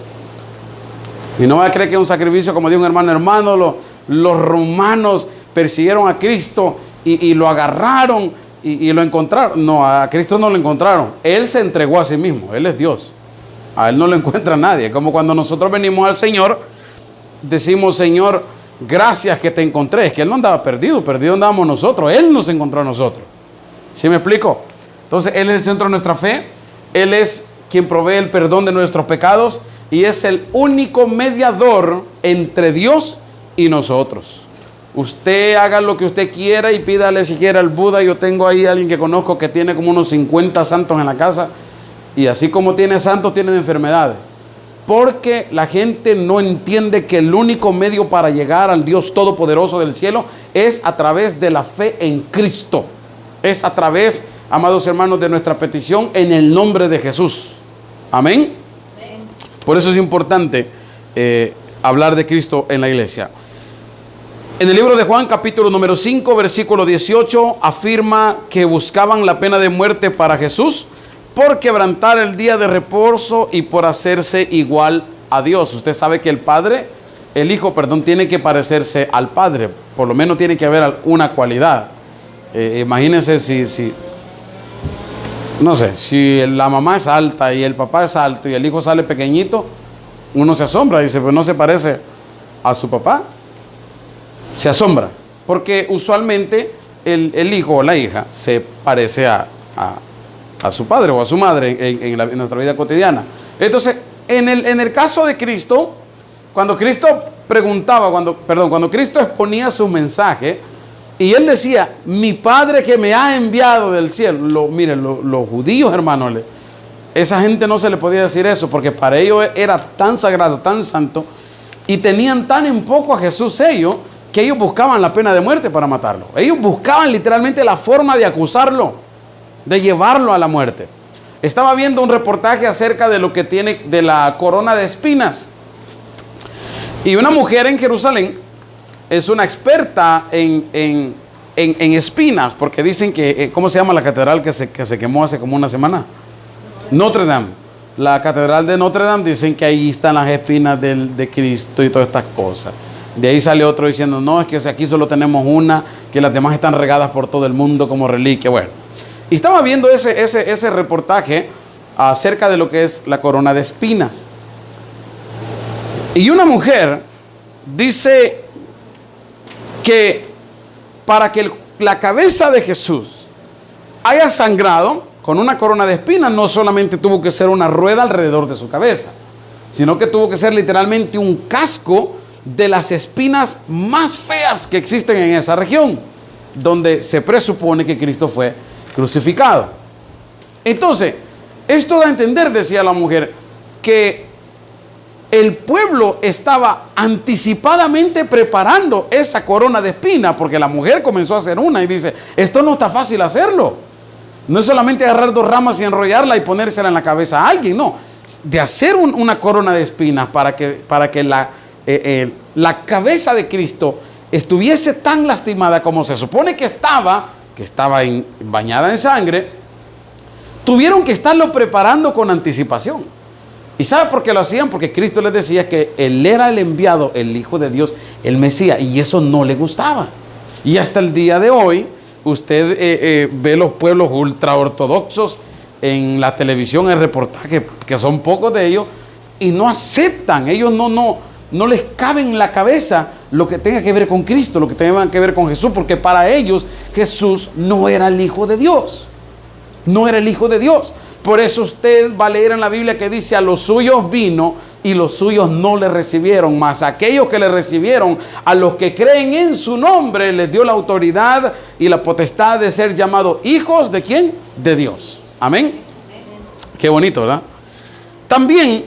Y no va a creer que es un sacrificio, como dijo un hermano, los romanos persiguieron a Cristo y lo agarraron y lo encontraron. No, a Cristo no lo encontraron. Él se entregó a sí mismo. Él es Dios. A Él no lo encuentra nadie. Como cuando nosotros venimos al Señor, decimos, Señor, gracias que te encontré. Es que Él no andaba perdido andábamos nosotros. Él nos encontró a nosotros. ¿Sí me explico? Entonces, Él es el centro de nuestra fe. Él es quien provee el perdón de nuestros pecados y es el único mediador entre Dios y nosotros. Usted haga lo que usted quiera y pídale si quiere al Buda. Yo tengo ahí a alguien que conozco que tiene como unos 50 santos en la casa, y así como tiene santos, tienen enfermedades, porque la gente no entiende que el único medio para llegar al Dios Todopoderoso del cielo es a través de la fe en Cristo. Es a través, amados hermanos, de nuestra petición en el nombre de Jesús. Amén. Por eso es importante hablar de Cristo en la iglesia. En el libro de Juan, capítulo número 5, versículo 18, afirma que buscaban la pena de muerte para Jesús por quebrantar el día de reposo y por hacerse igual a Dios. Usted sabe que el Hijo, tiene que parecerse al Padre. Por lo menos tiene que haber una cualidad. Imagínense si no sé, si la mamá es alta y el papá es alto y el hijo sale pequeñito, uno se asombra, dice, pues no se parece a su papá. Se asombra, porque usualmente el hijo o la hija se parece a su padre o a su madre en nuestra vida cotidiana. Entonces, en el caso de Cristo, cuando Cristo exponía su mensaje, Y él decía, mi Padre que me ha enviado del cielo. Miren, los judíos, hermanos, esa gente no se le podía decir eso, porque para ellos era tan sagrado, tan santo, y tenían tan en poco a Jesús ellos, que ellos buscaban la pena de muerte para matarlo. Ellos buscaban literalmente la forma de acusarlo, de llevarlo a la muerte. Estaba viendo un reportaje acerca de lo que tiene de la corona de espinas. Y una mujer en Jerusalén es una experta en espinas, porque dicen que, ¿cómo se llama la catedral que se quemó hace como una semana? Notre Dame. La catedral de Notre Dame, dicen que ahí están las espinas de Cristo y todas estas cosas. De ahí sale otro diciendo, no, es que aquí solo tenemos una, que las demás están regadas por todo el mundo como reliquia. Bueno, y estaba viendo ese reportaje acerca de lo que es la corona de espinas. Y una mujer dice que para que la cabeza de Jesús haya sangrado con una corona de espinas, no solamente tuvo que ser una rueda alrededor de su cabeza, sino que tuvo que ser literalmente un casco de las espinas más feas que existen en esa región, donde se presupone que Cristo fue crucificado. Entonces, esto da a entender, decía la mujer, que el pueblo estaba anticipadamente preparando esa corona de espinas, porque la mujer comenzó a hacer una y dice, esto no está fácil hacerlo. No es solamente agarrar 2 ramas y enrollarla y ponérsela en la cabeza a alguien, no. De hacer una corona de espinas para que la cabeza de Cristo estuviese tan lastimada como se supone que estaba bañada en sangre, tuvieron que estarlo preparando con anticipación. ¿Y sabe por qué lo hacían? Porque Cristo les decía que Él era el enviado, el Hijo de Dios, el Mesías, y eso no le gustaba. Y hasta el día de hoy, usted ve los pueblos ultraortodoxos en la televisión, en reportajes, que son pocos de ellos, y no aceptan, ellos no les cabe en la cabeza lo que tenga que ver con Cristo, lo que tenga que ver con Jesús, porque para ellos Jesús no era el Hijo de Dios. No era el Hijo de Dios. Por eso usted va a leer en la Biblia que dice, a los suyos vino y los suyos no le recibieron, mas aquellos que le recibieron, a los que creen en su nombre, les dio la autoridad y la potestad de ser llamados hijos ¿de quién? De Dios. Amén. Qué bonito, ¿verdad? También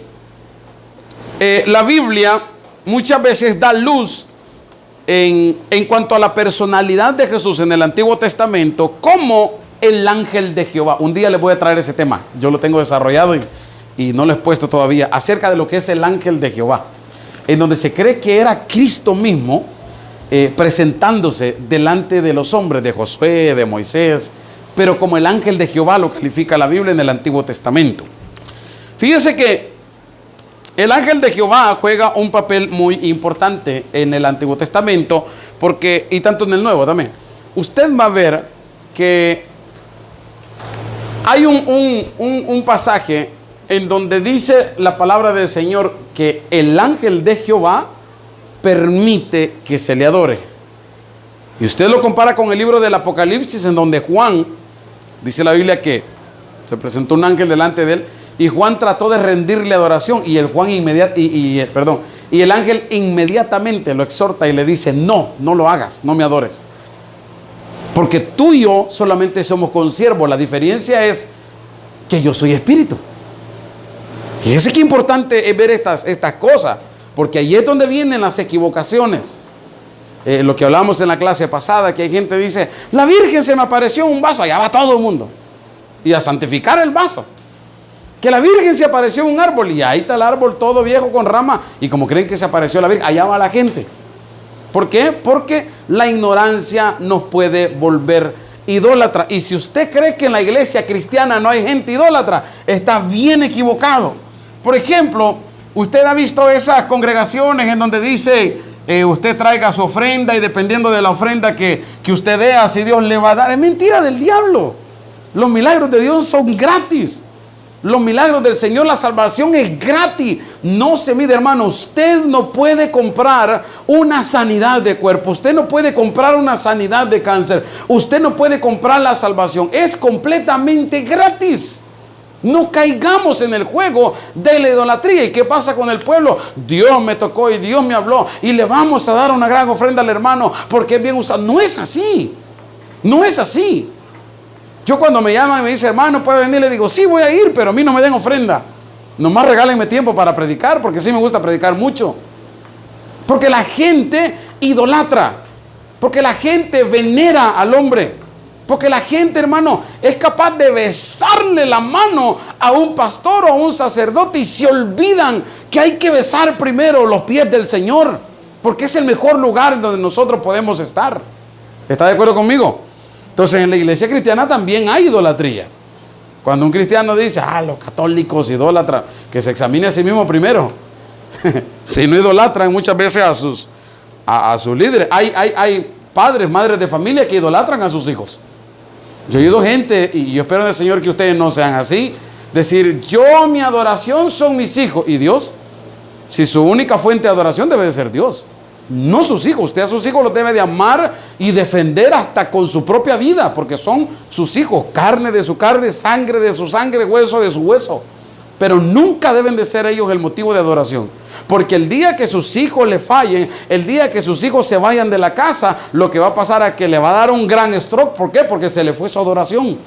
la Biblia muchas veces da luz en cuanto a la personalidad de Jesús en el Antiguo Testamento como el ángel de Jehová. Un día les voy a traer ese tema. Yo lo tengo desarrollado y no lo he puesto todavía, acerca de lo que es el ángel de Jehová, en donde se cree que era Cristo mismo presentándose delante de los hombres, de Josué, de Moisés, pero como el ángel de Jehová lo califica la Biblia en el Antiguo Testamento. Fíjese que el ángel de Jehová juega un papel muy importante en el Antiguo Testamento, porque, y tanto en el Nuevo también. Usted va a ver que hay un pasaje en donde dice la palabra del Señor que el ángel de Jehová permite que se le adore. Y usted lo compara con el libro del Apocalipsis, en donde Juan, dice la Biblia que se presentó un ángel delante de él y Juan trató de rendirle adoración y el ángel inmediatamente lo exhorta y le dice, no lo hagas, no me adores. Porque tú y yo solamente somos consiervos. La diferencia es que yo soy espíritu. Fíjese qué importante es ver estas cosas, porque ahí es donde vienen las equivocaciones. Lo que hablamos en la clase pasada, que hay gente que dice, la Virgen se me apareció en un vaso, allá va todo el mundo. Y a santificar el vaso. Que la Virgen se apareció en un árbol, y ahí está el árbol todo viejo con rama, y como creen que se apareció la Virgen, allá va la gente. ¿Por qué? Porque la ignorancia nos puede volver idólatra. Y si usted cree que en la iglesia cristiana no hay gente idólatra, está bien equivocado. Por ejemplo, usted ha visto esas congregaciones en donde dice, usted traiga su ofrenda y dependiendo de la ofrenda que usted dé, así Dios le va a dar. Es mentira del diablo. Los milagros de Dios son gratis. Los milagros del Señor, la salvación es gratis. No se mide, hermano. Usted no puede comprar una sanidad de cuerpo. Usted no puede comprar una sanidad de cáncer. Usted no puede comprar la salvación. Es completamente gratis. No caigamos en el juego de la idolatría. ¿Y qué pasa con el pueblo? Dios me tocó y Dios me habló y le vamos a dar una gran ofrenda al hermano porque es bien usado. No es así. No es así. Yo cuando me llaman y me dice, hermano, ¿puede venir? Le digo, sí, voy a ir, pero a mí no me den ofrenda. Nomás regálenme tiempo para predicar, porque sí me gusta predicar mucho. Porque la gente idolatra. Porque la gente venera al hombre. Porque la gente, hermano, es capaz de besarle la mano a un pastor o a un sacerdote y se olvidan que hay que besar primero los pies del Señor. Porque es el mejor lugar donde nosotros podemos estar. ¿Está de acuerdo conmigo? Entonces en la iglesia cristiana también hay idolatría. Cuando un cristiano dice, los católicos idólatras, que se examine a sí mismo primero. Si no idolatran muchas veces a sus líderes. Hay padres, madres de familia que idolatran a sus hijos. Yo he oído gente, y yo espero del Señor que ustedes no sean así, decir, mi adoración son mis hijos. ¿Y Dios? Si su única fuente de adoración debe de ser Dios, no sus hijos. Usted a sus hijos los debe de amar y defender hasta con su propia vida, porque son sus hijos, carne de su carne, sangre de su sangre, hueso de su hueso. Pero nunca deben de ser ellos el motivo de adoración. Porque el día que sus hijos le fallen, el día que sus hijos se vayan de la casa, lo que va a pasar es que le va a dar un gran stroke. ¿Por qué? Porque se le fue su adoración.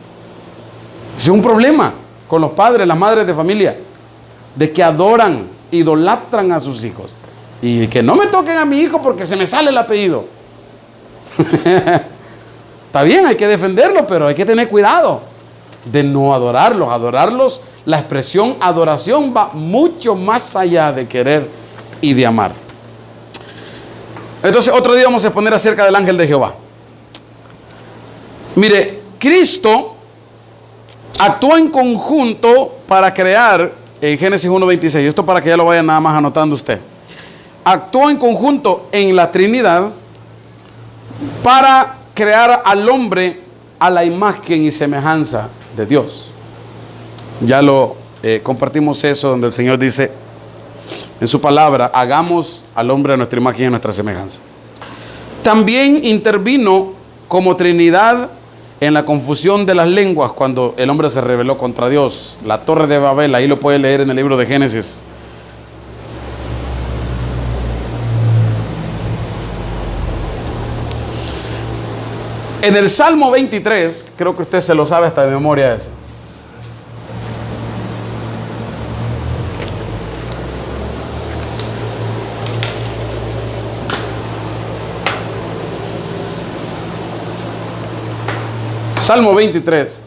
Es un problema con los padres, las madres de familia, de que adoran, idolatran a sus hijos. Y que no me toquen a mi hijo porque se me sale el apellido. Está bien, hay que defenderlo, pero hay que tener cuidado de no adorarlos. Adorarlos, la expresión adoración va mucho más allá de querer y de amar. Entonces otro día vamos a exponer acerca del ángel de Jehová. Mire, Cristo actuó en conjunto para crear, en Génesis 1:26, esto para que ya lo vaya nada más anotando usted. Actuó en conjunto en la Trinidad para crear al hombre a la imagen y semejanza de Dios. Ya lo compartimos eso, donde el Señor dice en su palabra, hagamos al hombre a nuestra imagen y a nuestra semejanza. También intervino como Trinidad en la confusión de las lenguas cuando el hombre se rebeló contra Dios. La Torre de Babel, ahí lo puede leer en el libro de Génesis. En el Salmo 23, creo que usted se lo sabe hasta de memoria ese. Salmo 23.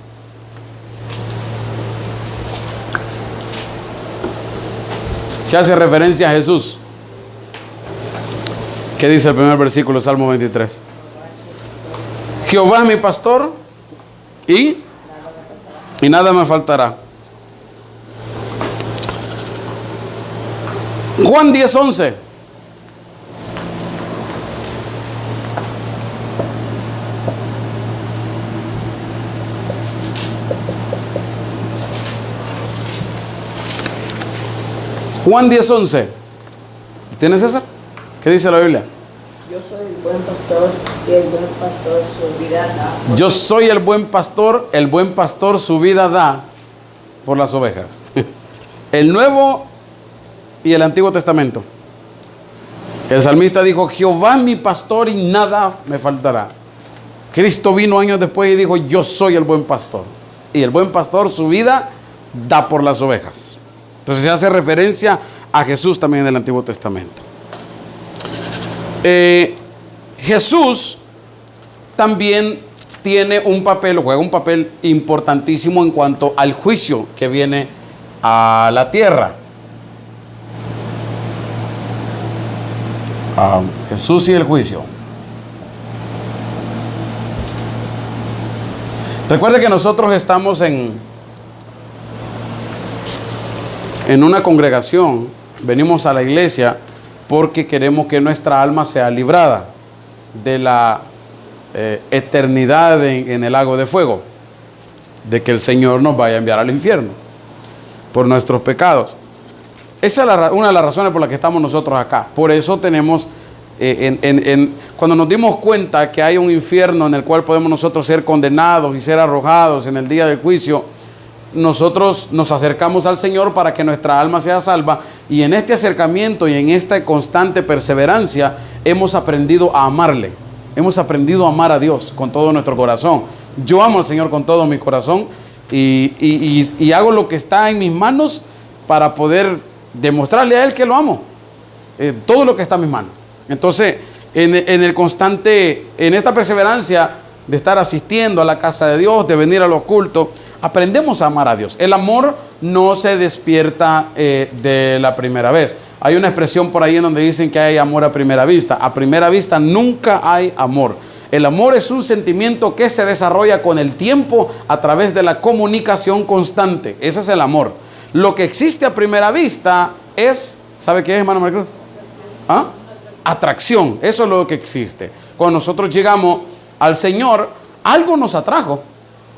Se hace referencia a Jesús. ¿Qué dice el primer versículo, Salmo 23? Jehová es mi pastor y nada me faltará. Juan 10:11. Juan 10:11. ¿Tienes esa? ¿Qué dice la Biblia? Yo soy el buen pastor y el buen pastor su vida da. Yo soy el buen pastor su vida da por las ovejas. El Nuevo y el Antiguo Testamento. El salmista dijo, Jehová es mi pastor y nada me faltará. Cristo vino años después y dijo, yo soy el buen pastor. Y el buen pastor su vida da por las ovejas. Entonces se hace referencia a Jesús también en el Antiguo Testamento. Jesús también tiene un papel, juega un papel importantísimo en cuanto al juicio que viene a la tierra. Jesús y el juicio. Recuerde que nosotros estamos en una congregación, venimos a la iglesia porque queremos que nuestra alma sea librada de la eternidad en el lago de fuego, de que el Señor nos vaya a enviar al infierno por nuestros pecados. Esa es una de las razones por las que estamos nosotros acá. Por eso tenemos, cuando nos dimos cuenta que hay un infierno en el cual podemos nosotros ser condenados y ser arrojados en el día del juicio, nosotros nos acercamos al Señor para que nuestra alma sea salva, y en este acercamiento y en esta constante perseverancia hemos aprendido a amarle, hemos aprendido a amar a Dios con todo nuestro corazón. Yo amo al Señor con todo mi corazón y hago lo que está en mis manos para poder demostrarle a Él que lo amo, todo lo que está en mis manos. Entonces, en esta perseverancia de estar asistiendo a la casa de Dios, de venir a los cultos, aprendemos a amar a Dios. El amor no se despierta de la primera vez. Hay una expresión por ahí en donde dicen que hay amor a primera vista. A primera vista nunca hay amor. El amor es un sentimiento que se desarrolla con el tiempo a través de la comunicación constante. Ese es el amor. Lo que existe a primera vista es, ¿sabe qué es, hermano Maricruz? ¿Ah? Atracción. Eso es lo que existe. Cuando nosotros llegamos al Señor, algo nos atrajo.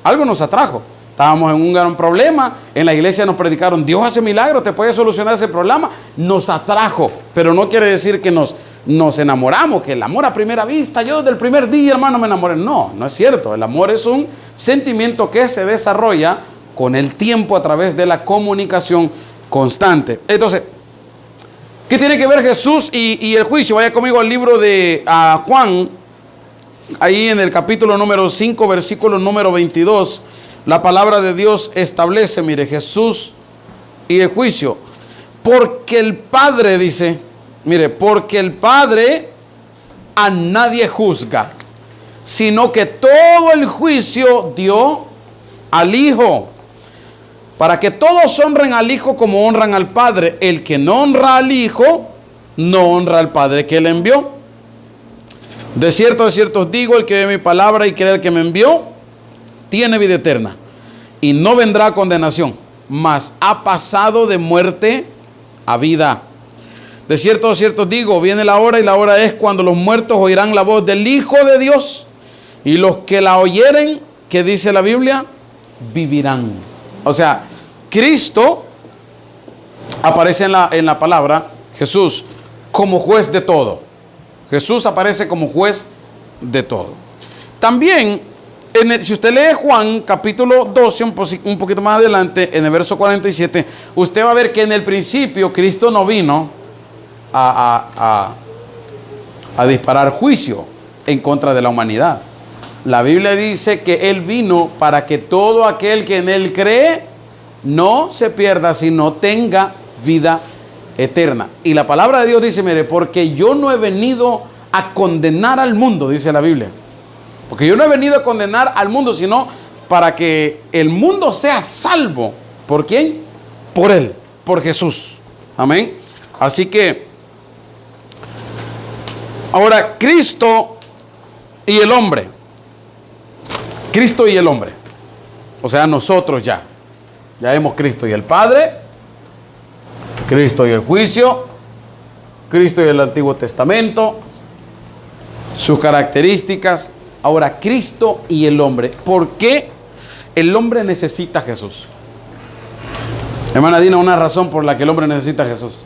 Algo nos atrajo. Estábamos en un gran problema, en la iglesia nos predicaron, Dios hace milagros, te puede solucionar ese problema. Nos atrajo, pero no quiere decir que nos enamoramos, que el amor a primera vista, yo desde el primer día, hermano, me enamoré. No, no es cierto. El amor es un sentimiento que se desarrolla con el tiempo a través de la comunicación constante. Entonces, ¿qué tiene que ver Jesús y el juicio? Vaya conmigo al libro de Juan, ahí en el capítulo número 5, versículo número 22. La palabra de Dios establece, mire, Jesús y el juicio. Porque el Padre, dice, mire, porque el Padre a nadie juzga, sino que todo el juicio dio al Hijo, para que todos honren al Hijo como honran al Padre. El que no honra al Hijo, no honra al Padre que le envió. De cierto os digo, el que ve mi palabra y cree el que me envió, tiene vida eterna, y no vendrá a condenación, mas ha pasado de muerte a vida. De cierto os digo, viene la hora, y la hora es cuando los muertos oirán la voz del Hijo de Dios, y los que la oyeren, ¿qué dice la Biblia? Vivirán. O sea, Cristo aparece en la palabra, Jesús, como juez de todo. Jesús aparece como juez de todo. También, si usted lee Juan capítulo 12, un poquito más adelante, en el verso 47, usted va a ver que en el principio Cristo no vino a disparar juicio en contra de la humanidad. La Biblia dice que Él vino para que todo aquel que en Él cree no se pierda, sino tenga vida eterna. Y la palabra de Dios dice, mire, porque yo no he venido a condenar al mundo, dice la Biblia. Porque yo no he venido a condenar al mundo, sino para que el mundo sea salvo. ¿Por quién? Por Él, por Jesús. Amén. Así que, ahora, Cristo y el hombre. Cristo y el hombre. O sea, nosotros ya vemos Cristo y el Padre, Cristo y el juicio, Cristo y el Antiguo Testamento, sus características. Ahora, Cristo y el hombre. ¿Por qué el hombre necesita a Jesús? Hermana Dina, una razón por la que el hombre necesita a Jesús.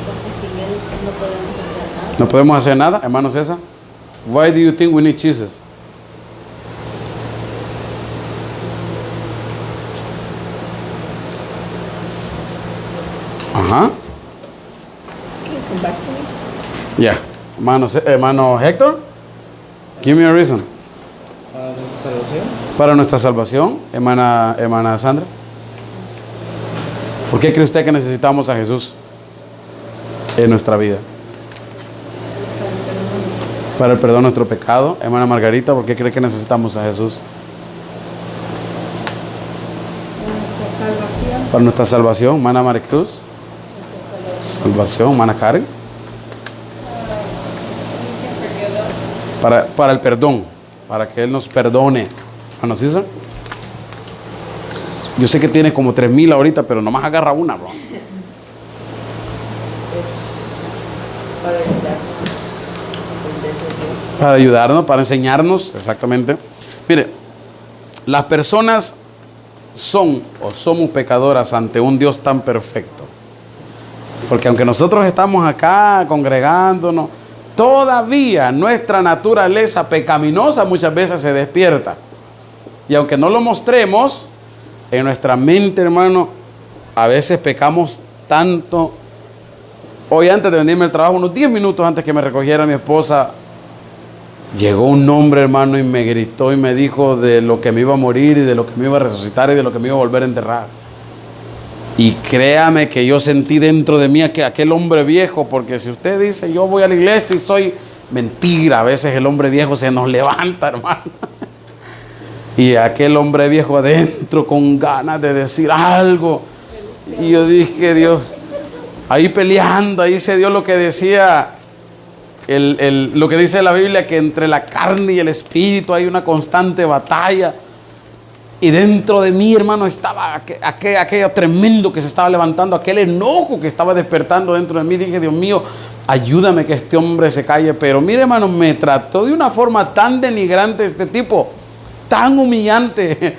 Porque sin Él no podemos hacer nada. ¿No podemos hacer nada, hermano César? Why do you think we need Jesus? Ajá. Can you come back to me? Yeah. Hermano Héctor, give me a reason. Para nuestra salvación. Para nuestra salvación, hermana Sandra. ¿Por qué cree usted que necesitamos a Jesús en nuestra vida? Para el perdón de nuestro pecado. Hermana Margarita, ¿por qué cree que necesitamos a Jesús? Nuestra salvación. Para nuestra salvación. Hermana Maricruz. Salvación. Hermana Karen. Para el perdón, para que Él nos perdone. Hermano César, yo sé que tiene como 3,000 ahorita, pero nomás agarra una, bro. Es para ayudarnos a aprender de Dios. Para ayudarnos, para enseñarnos, exactamente. Mire, las personas somos pecadoras ante un Dios tan perfecto. Porque aunque nosotros estamos acá congregándonos, todavía nuestra naturaleza pecaminosa muchas veces se despierta. Y aunque no lo mostremos, en nuestra mente, hermano, a veces pecamos tanto. Hoy, antes de venirme al trabajo, unos 10 minutos antes que me recogiera mi esposa, llegó un hombre, hermano, y me gritó y me dijo de lo que me iba a morir y de lo que me iba a resucitar y de lo que me iba a volver a enterrar. Y créame que yo sentí dentro de mí aquel hombre viejo, porque si usted dice yo voy a la iglesia y soy mentira, a veces el hombre viejo se nos levanta, hermano. Y aquel hombre viejo adentro con ganas de decir algo. Y yo dije, Dios, ahí peleando, ahí se dio lo que decía lo que dice la Biblia, que entre la carne y el espíritu hay una constante batalla. Y dentro de mí, hermano, estaba aquello tremendo que se estaba levantando, aquel enojo que estaba despertando dentro de mí. Dije, Dios mío, ayúdame que este hombre se calle. Pero mire, hermano, me trató de una forma tan denigrante este tipo, tan humillante.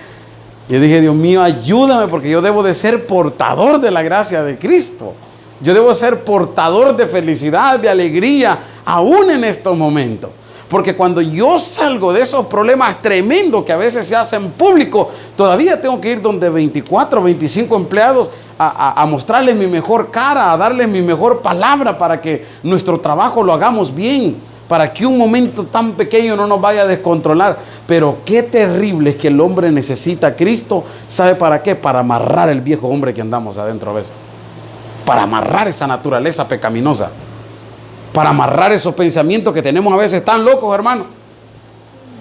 Yo dije, Dios mío, ayúdame, porque yo debo de ser portador de la gracia de Cristo. Yo debo ser portador de felicidad, de alegría, aún en estos momentos. Porque cuando yo salgo de esos problemas tremendos que a veces se hacen públicos, todavía tengo que ir donde 24, 25 empleados a mostrarles mi mejor cara, a darles mi mejor palabra para que nuestro trabajo lo hagamos bien, para que un momento tan pequeño no nos vaya a descontrolar. Pero qué terrible es que el hombre necesita a Cristo. ¿Sabe para qué? Para amarrar el viejo hombre que andamos adentro a veces. Para amarrar esa naturaleza pecaminosa. Para amarrar esos pensamientos que tenemos a veces tan locos, hermano,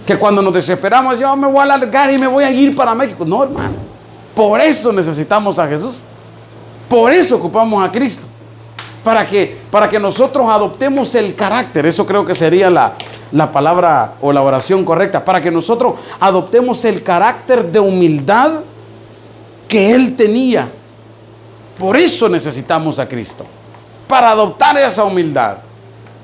que cuando nos desesperamos, yo me voy a alargar y me voy a ir para México. No, hermano, por eso necesitamos a Jesús, por eso ocupamos a Cristo, para que nosotros adoptemos el carácter. Eso creo que sería la palabra o la oración correcta, para que nosotros adoptemos el carácter de humildad que Él tenía. Por eso necesitamos a Cristo, para adoptar esa humildad.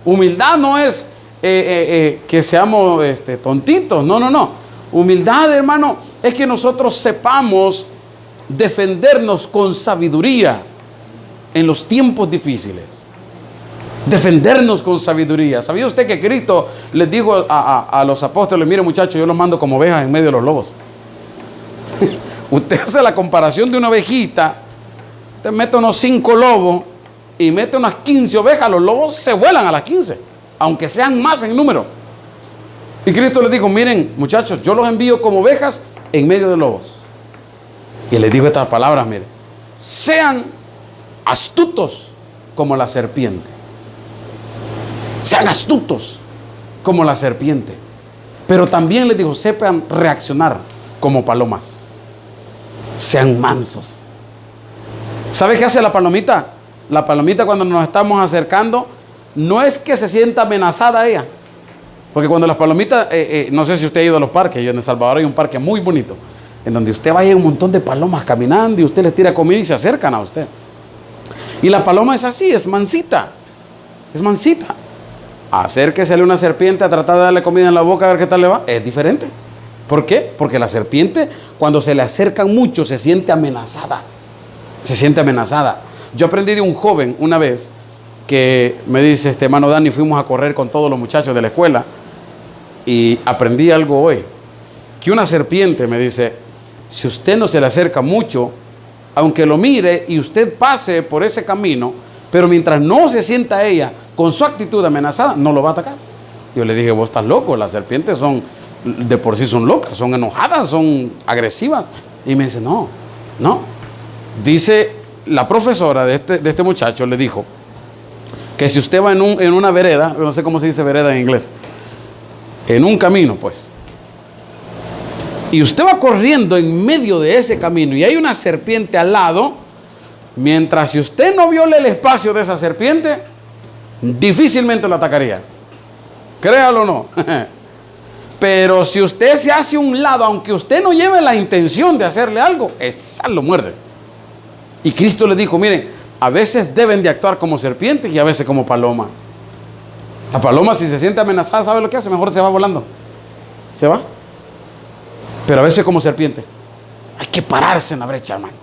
Humildad no es que seamos tontitos, no. Humildad, hermano, es que nosotros sepamos defendernos con sabiduría en los tiempos difíciles. Defendernos con sabiduría. ¿Sabía usted que Cristo les dijo a los apóstoles, mire muchachos, yo los mando como ovejas en medio de los lobos? Usted hace la comparación de una ovejita, usted mete unos 5 lobos y mete unas 15 ovejas, los lobos se vuelan a las 15, aunque sean más en número. Y Cristo les dijo, miren muchachos, yo los envío como ovejas en medio de lobos. Y les digo estas palabras, miren, sean astutos como la serpiente. Sean astutos como la serpiente. Pero también les dijo, sepan reaccionar como palomas. Sean mansos. ¿Sabe qué hace la palomita? La palomita, cuando nos estamos acercando, no es que se sienta amenazada ella. Porque cuando las palomitas, no sé si usted ha ido a los parques, yo en El Salvador hay un parque muy bonito, en donde usted va y hay un montón de palomas caminando y usted les tira comida y se acercan a usted. Y la paloma es así, es mansita. Es mansita. Acérquesele una serpiente a tratar de darle comida en la boca a ver qué tal le va. Es diferente. ¿Por qué? Porque la serpiente, cuando se le acercan mucho, se siente amenazada. Se siente amenazada. Yo aprendí de un joven una vez que me dice, hermano Dani, fuimos a correr con todos los muchachos de la escuela y aprendí algo hoy. Que una serpiente, me dice, si usted no se le acerca mucho, aunque lo mire y usted pase por ese camino, pero mientras no se sienta ella con su actitud amenazada, no lo va a atacar. Yo le dije, vos estás loco, las serpientes son, de por sí son locas, son enojadas, son agresivas. Y me dice, no. Dice la profesora de este muchacho, le dijo que si usted va en una vereda, no sé cómo se dice vereda en inglés, en un camino pues, y usted va corriendo en medio de ese camino y hay una serpiente al lado, mientras si usted no viole el espacio de esa serpiente, difícilmente lo atacaría. Créalo o no. Pero si usted se hace a un lado, aunque usted no lleve la intención de hacerle algo, esa lo muerde. Y Cristo le dijo, miren, a veces deben de actuar como serpientes y a veces como paloma. La paloma, si se siente amenazada, ¿sabe lo que hace? Mejor se va volando. Se va. Pero a veces como serpiente. Hay que pararse en la brecha, hermano.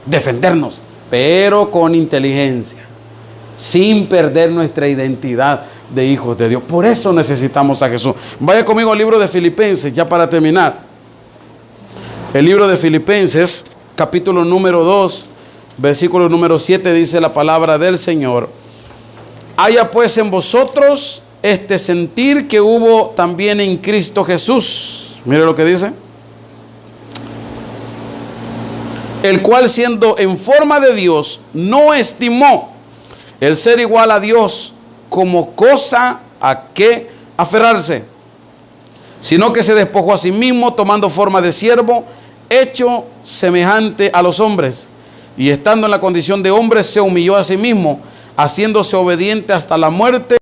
Defendernos, pero con inteligencia, sin perder nuestra identidad de hijos de Dios. Por eso necesitamos a Jesús. Vaya conmigo al libro de Filipenses, ya para terminar. El libro de Filipenses, capítulo número 2, versículo número 7, dice la palabra del Señor. Haya pues en vosotros este sentir que hubo también en Cristo Jesús. Mire lo que dice. El cual, siendo en forma de Dios, no estimó el ser igual a Dios como cosa a que aferrarse, sino que se despojó a sí mismo, tomando forma de siervo, hecho semejante a los hombres, y estando en la condición de hombre, se humilló a sí mismo, haciéndose obediente hasta la muerte